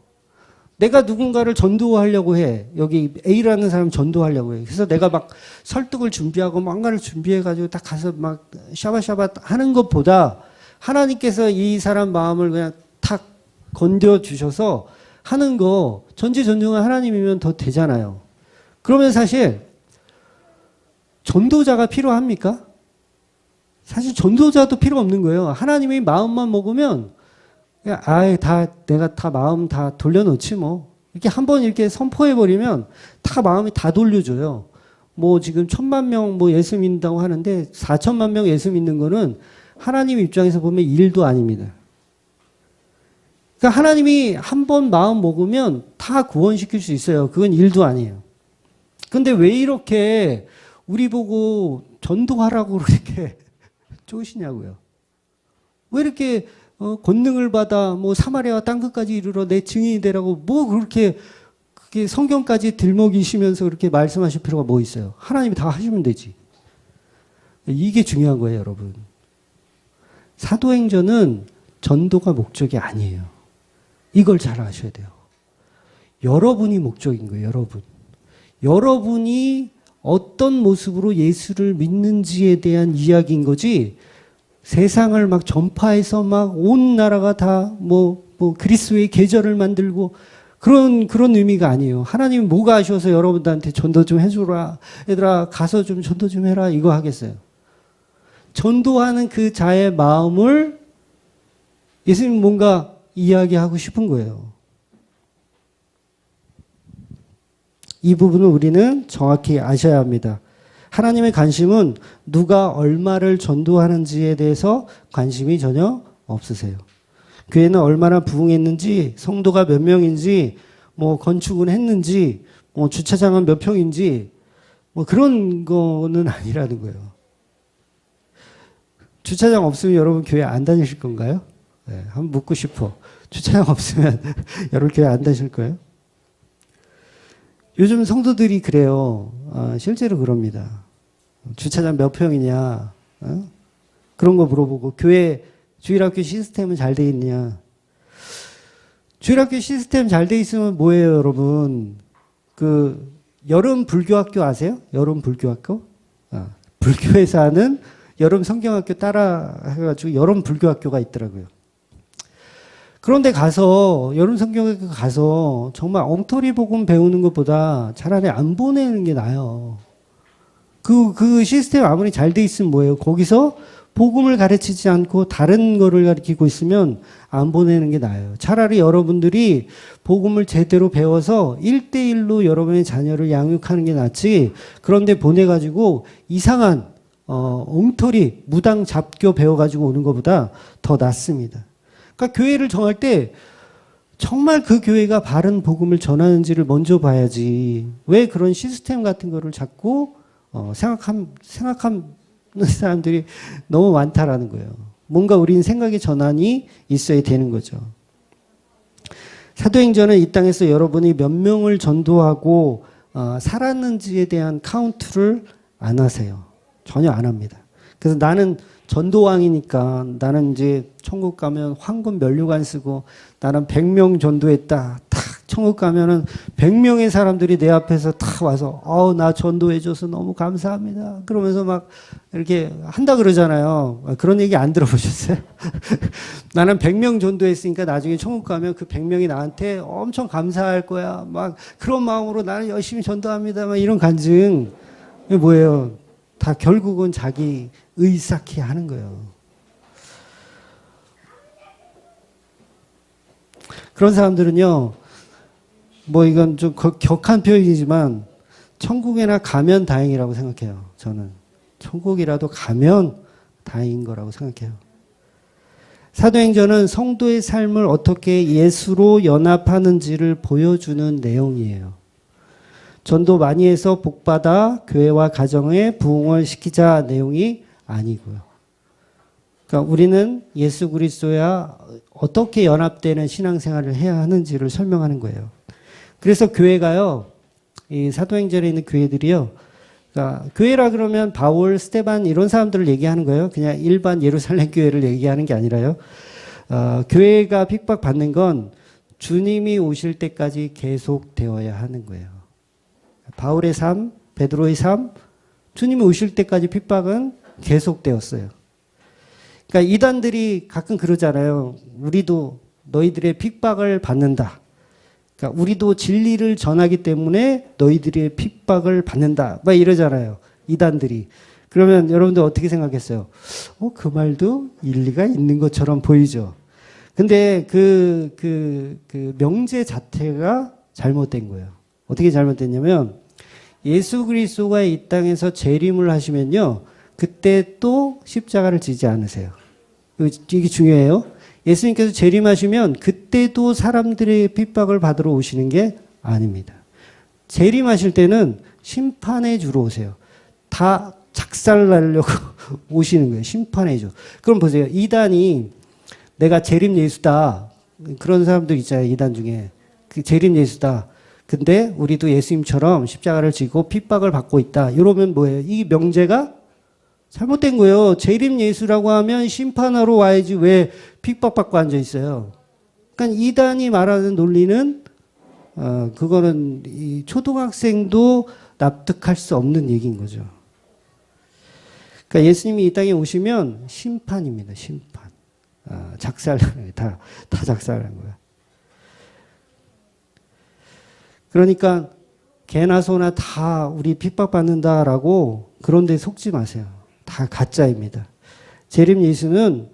내가 누군가를 전도하려고 해. 여기 A라는 사람 전도하려고 해. 그래서 내가 막 설득을 준비하고 뭔가를 준비해가지고 딱 가서 막 샤바샤바 하는 것보다 하나님께서 이 사람 마음을 그냥 탁 건드려주셔서 하는 거 전지전능한 하나님이면 더 되잖아요. 그러면 사실 전도자가 필요합니까? 사실 전도자도 필요 없는 거예요. 하나님이 마음만 먹으면 내가 다 마음 다 돌려놓지 뭐. 이렇게 한번 이렇게 선포해버리면 다 마음이 다 돌려줘요. 뭐 지금 1000만 명 예수 믿는다고 하는데 4천만 명 예수 믿는 거는 하나님 입장에서 보면 일도 아닙니다. 그러니까 하나님이 한번 마음 먹으면 다 구원시킬 수 있어요. 그건 일도 아니에요. 근데 왜 이렇게 우리 보고 전도하라고 그렇게 쪼시냐고요. 왜 이렇게 권능을 받아 뭐 사마리아와 땅끝까지 이르러 내 증인이 되라고 뭐 그렇게 그게 성경까지 들먹이시면서 그렇게 말씀하실 필요가 뭐 있어요. 하나님이 다 하시면 되지. 이게 중요한 거예요, 여러분. 사도행전은 전도가 목적이 아니에요. 이걸 잘 아셔야 돼요. 여러분이 목적인 거예요, 여러분. 여러분이 어떤 모습으로 예수를 믿는지에 대한 이야기인 거지, 세상을 막 전파해서 막 온 나라가 다 그리스도의 계절을 만들고 그런 의미가 아니에요. 하나님이 뭐가 아쉬워서 여러분들한테 전도 좀 해주라. 얘들아, 가서 좀 전도 좀 해라. 이거 하겠어요. 전도하는 그 자의 마음을 예수님 뭔가 이야기하고 싶은 거예요. 이 부분을 우리는 정확히 아셔야 합니다. 하나님의 관심은 누가 얼마를 전도하는지에 대해서 관심이 전혀 없으세요. 교회는 얼마나 부흥했는지, 성도가 몇 명인지, 건축은 했는지, 주차장은 몇 평인지, 그런 거는 아니라는 거예요. 주차장 없으면 여러분 교회 안 다니실 건가요? 네, 한번 묻고 싶어. 주차장 없으면 여러분 교회 안 다니실 거예요? 요즘 성도들이 그래요. 실제로 그럽니다. 주차장 몇 평이냐, 그런 거 물어보고, 교회 주일학교 시스템은 잘 돼 있냐. 주일학교 시스템 잘 돼 있으면 뭐예요, 여러분? 여름 불교학교 아세요? 여름 불교학교? 불교에서 하는 여름 성경학교 따라 해가지고 여름 불교학교가 있더라고요. 그런데 가서 여름 성경학교 가서 정말 엉터리 복음 배우는 것보다 차라리 안 보내는 게 나아요. 그 시스템 아무리 잘 돼 있으면 뭐예요? 거기서 복음을 가르치지 않고 다른 거를 가르치고 있으면 안 보내는 게 나아요. 차라리 여러분들이 복음을 제대로 배워서 1대1로 여러분의 자녀를 양육하는 게 낫지, 그런데 보내가지고 이상한 엉터리 무당 잡교 배워가지고 오는 것보다 더 낫습니다. 그러니까 교회를 정할 때 정말 그 교회가 바른 복음을 전하는지를 먼저 봐야지, 왜 그런 시스템 같은 거를 자꾸 생각하는 사람들이 너무 많다라는 거예요. 뭔가 우리는 생각의 전환이 있어야 되는 거죠. 사도행전은 이 땅에서 여러분이 몇 명을 전도하고 살았는지에 대한 카운트를 안 하세요. 전혀 안 합니다. 그래서 나는 전도왕이니까 나는 이제 천국 가면 황금 면류관 쓰고 나는 100명 전도했다. 탁 천국 가면은 100명의 사람들이 내 앞에서 탁 와서 나 전도해줘서 너무 감사합니다. 그러면서 막 이렇게 한다 그러잖아요. 그런 얘기 안 들어보셨어요? 나는 100명 전도했으니까 나중에 천국 가면 그 100명이 나한테 엄청 감사할 거야. 막 그런 마음으로 나는 열심히 전도합니다. 막 이런 간증. 이게 뭐예요? 다 결국은 자기 의사키 하는 거예요. 그런 사람들은요, 뭐 이건 좀 격한 표현이지만 천국에나 가면 다행이라고 생각해요. 저는 천국이라도 가면 다행인 거라고 생각해요. 사도행전은 성도의 삶을 어떻게 예수로 연합하는지를 보여주는 내용이에요. 전도 많이 해서 복받아 교회와 가정에 부흥을 시키자 내용이 아니고요. 그러니까 우리는 예수 그리스도와 어떻게 연합되는 신앙생활을 해야 하는지를 설명하는 거예요. 그래서 교회가요, 이 사도행전에 있는 교회들이요, 그러니까 교회라 그러면 바울, 스데반 이런 사람들을 얘기하는 거예요. 그냥 일반 예루살렘 교회를 얘기하는 게 아니라요. 교회가 핍박받는 건 주님이 오실 때까지 계속되어야 하는 거예요. 바울의 삶, 베드로의 삶, 주님이 오실 때까지 핍박은 계속되었어요. 그러니까 이단들이 가끔 그러잖아요. 우리도 너희들의 핍박을 받는다. 그러니까 우리도 진리를 전하기 때문에 너희들의 핍박을 받는다. 막 이러잖아요. 이단들이. 그러면 여러분들 어떻게 생각했어요? 그 말도 일리가 있는 것처럼 보이죠. 근데 그 명제 자체가 잘못된 거예요. 어떻게 잘못됐냐면 예수 그리스도가 이 땅에서 재림을 하시면요, 그때 또 십자가를 지지 않으세요. 이게 중요해요. 예수님께서 재림하시면 그때도 사람들의 핍박을 받으러 오시는 게 아닙니다. 재림하실 때는 심판의 주로 오세요. 다 작살나려고 오시는 거예요. 심판의 주. 그럼 보세요. 이단이 내가 재림 예수다. 그런 사람들 있잖아요. 이단 중에. 그 재림 예수다. 근데 우리도 예수님처럼 십자가를 지고 핍박을 받고 있다. 이러면 뭐예요? 이 명제가 잘못된 거예요. 재림 예수라고 하면 심판하러 와야지 왜 핍박받고 앉아 있어요. 그러니까 이단이 말하는 논리는 그거는 이 초등학생도 납득할 수 없는 얘기인 거죠. 그러니까 예수님이 이 땅에 오시면 심판입니다. 심판. 다 작살난 거야. 그러니까 개나 소나 다 우리 핍박받는다라고 그런 데 속지 마세요. 다 가짜입니다. 재림 예수는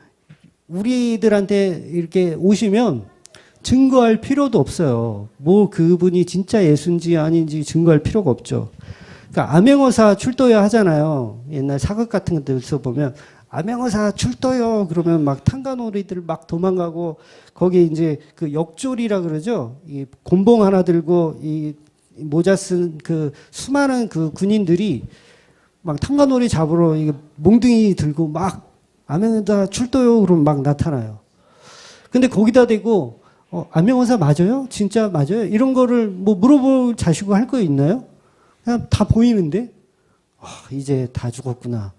우리들한테 이렇게 오시면 증거할 필요도 없어요. 뭐 그분이 진짜 예수인지 아닌지 증거할 필요가 없죠. 그러니까 암행어사 출도요 하잖아요. 옛날 사극 같은 데서 보면 암행어사 출도요 그러면 막 탄간오리들 막 도망가고 거기 이제 그 역졸이라 그러죠. 이 곤봉 하나 들고 이 모자 쓴 그 수많은 그 군인들이 막 탄간오리 잡으러 이게 몽둥이 들고 막 암행어사 출도요 그러면 막 나타나요. 근데 거기다 대고 암행어사 맞아요? 진짜 맞아요? 이런 거를 뭐 물어볼 자시고 할 거 있나요? 그냥 다 보이는데 이제 다 죽었구나.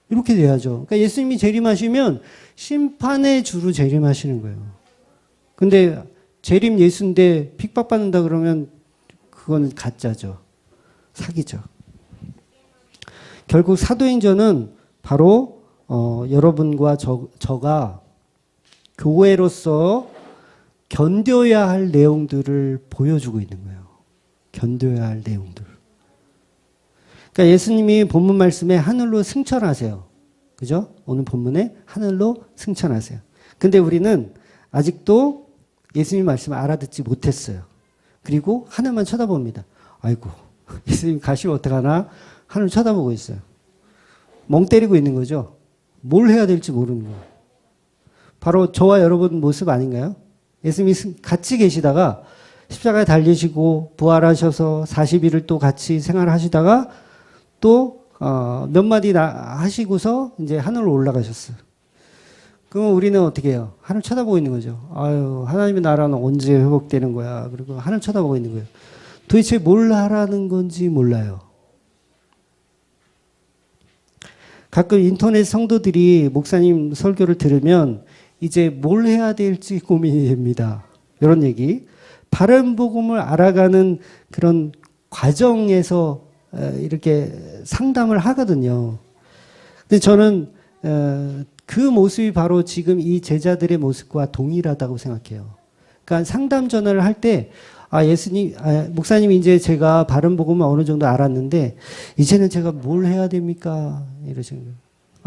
이렇게 돼야죠. 그러니까 예수님이 재림하시면 심판의 주로 재림하시는 거예요. 근데 재림 예수인데 핍박받는다 그러면 그거는 가짜죠. 사기죠. 결국 사도행전은 바로 여러분과 저가 교회로서 견뎌야 할 내용들을 보여주고 있는 거예요. 견뎌야 할 내용들. 그러니까 예수님이 본문 말씀에 하늘로 승천하세요. 그죠? 오늘 본문에 하늘로 승천하세요. 근데 우리는 아직도 예수님 말씀을 알아듣지 못했어요. 그리고 하늘만 쳐다봅니다. 아이고, 예수님 가시면 어떡하나? 하늘 쳐다보고 있어요. 멍 때리고 있는 거죠. 뭘 해야 될지 모르는 거예요. 바로 저와 여러분 모습 아닌가요? 예수님이 같이 계시다가 십자가에 달리시고 부활하셔서 40일을 또 같이 생활하시다가 또 몇 마디 하시고서 이제 하늘로 올라가셨어요. 그럼 우리는 어떻게 해요? 하늘 쳐다보고 있는 거죠. 아유, 하나님의 나라는 언제 회복되는 거야? 그리고 하늘 쳐다보고 있는 거예요. 도대체 뭘 하라는 건지 몰라요. 가끔 인터넷 성도들이 목사님 설교를 들으면 이제 뭘 해야 될지 고민이 됩니다. 이런 얘기. 바른 복음을 알아가는 그런 과정에서 이렇게 상담을 하거든요. 근데 저는 그 모습이 바로 지금 이 제자들의 모습과 동일하다고 생각해요. 그러니까 상담 전화를 할 때 목사님 이제 제가 바른 복음을 어느 정도 알았는데 이제는 제가 뭘 해야 됩니까? 이러시는 거예요.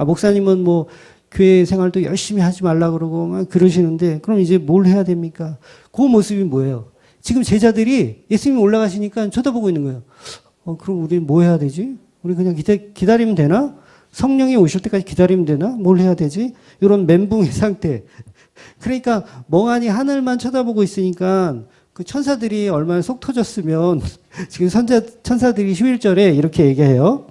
목사님은 뭐 교회 생활도 열심히 하지 말라 그러고 막 그러시는데 그럼 이제 뭘 해야 됩니까? 그 모습이 뭐예요? 지금 제자들이 예수님이 올라가시니까 쳐다보고 있는 거예요. 그럼 우리는 뭐 해야 되지? 우리 그냥 기다리면 되나? 성령이 오실 때까지 기다리면 되나? 뭘 해야 되지? 이런 멘붕의 상태. 그러니까 멍하니 하늘만 쳐다보고 있으니까 그 천사들이 얼마나 속 터졌으면 지금 천사들이 11절에 이렇게 얘기해요.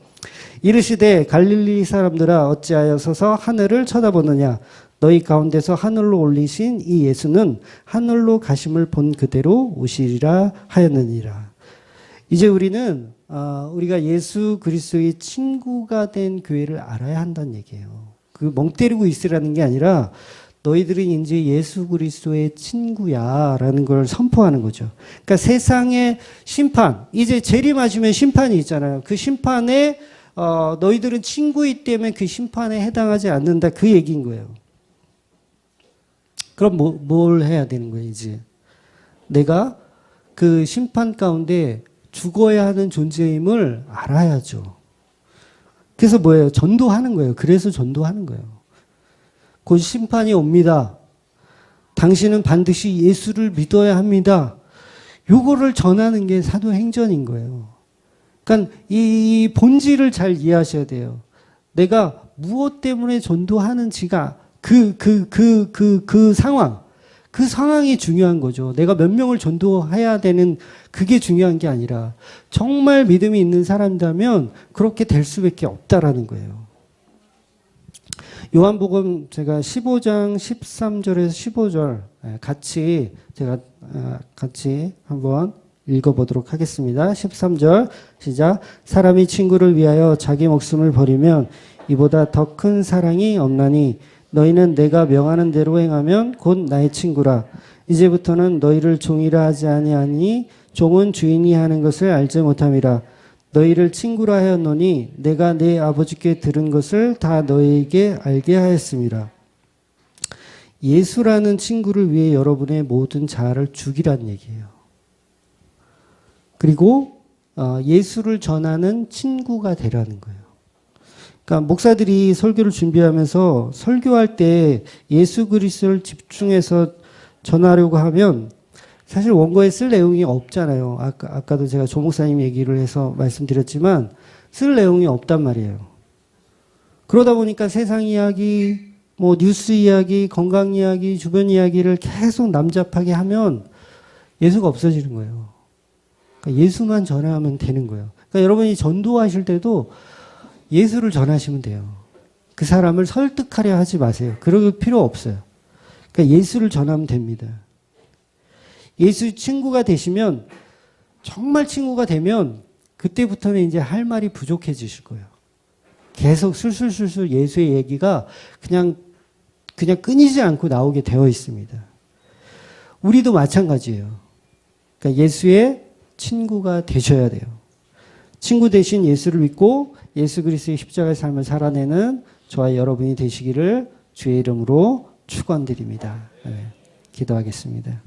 이르시되 갈릴리 사람들아 어찌하여 서서 하늘을 쳐다보느냐. 너희 가운데서 하늘로 올리신 이 예수는 하늘로 가심을 본 그대로 오시리라 하였느니라. 이제 우리는 우리가 예수 그리스도의 친구가 된 교회를 알아야 한다는 얘기예요. 그 멍 때리고 있으라는 게 아니라 너희들은 이제 예수 그리스도의 친구야라는 걸 선포하는 거죠. 그러니까 세상의 심판, 이제 재림하시면 심판이 있잖아요. 그 심판에 너희들은 친구이기 때문에 그 심판에 해당하지 않는다. 그 얘기인 거예요. 그럼 뭘 해야 되는 거예요, 이제? 내가 그 심판 가운데 죽어야 하는 존재임을 알아야죠. 그래서 뭐예요? 전도하는 거예요. 그래서 전도하는 거예요. 곧 심판이 옵니다. 당신은 반드시 예수를 믿어야 합니다. 요거를 전하는 게 사도행전인 거예요. 그러니까 이 본질을 잘 이해하셔야 돼요. 내가 무엇 때문에 전도하는지가 그 상황이 중요한 거죠. 내가 몇 명을 전도해야 되는 그게 중요한 게 아니라 정말 믿음이 있는 사람이라면 그렇게 될 수밖에 없다라는 거예요. 요한복음 제가 15장 13절에서 15절 같이 한번 읽어보도록 하겠습니다. 13절 시작. 사람이 친구를 위하여 자기 목숨을 버리면 이보다 더 큰 사랑이 없나니 너희는 내가 명하는 대로 행하면 곧 나의 친구라. 이제부터는 너희를 종이라 하지 아니하니 종은 주인이 하는 것을 알지 못함이라. 너희를 친구라 하였노니 내가 내 아버지께 들은 것을 다 너희에게 알게 하였음이라. 예수라는 친구를 위해 여러분의 모든 자아를 죽이라는 얘기예요. 그리고 예수를 전하는 친구가 되라는 거예요. 그러니까 목사들이 설교를 준비하면서 설교할 때 예수 그리스도를 집중해서 전하려고 하면 사실 원고에 쓸 내용이 없잖아요. 아까도 제가 조 목사님 얘기를 해서 말씀드렸지만 쓸 내용이 없단 말이에요. 그러다 보니까 세상 이야기, 뭐 뉴스 이야기, 건강 이야기, 주변 이야기를 계속 남잡하게 하면 예수가 없어지는 거예요. 그러니까 예수만 전하면 되는 거예요. 그러니까 여러분이 전도하실 때도 예수를 전하시면 돼요. 그 사람을 설득하려 하지 마세요. 그럴 필요 없어요. 그러니까 예수를 전하면 됩니다. 예수 친구가 되시면, 정말 친구가 되면 그때부터는 이제 할 말이 부족해지실 거예요. 계속 술술술술 예수의 얘기가 그냥 끊이지 않고 나오게 되어 있습니다. 우리도 마찬가지예요. 그러니까 예수의 친구가 되셔야 돼요. 친구 대신 예수를 믿고 예수 그리스도의 십자가의 삶을 살아내는 저와 여러분이 되시기를 주의 이름으로 축원드립니다. 네, 기도하겠습니다.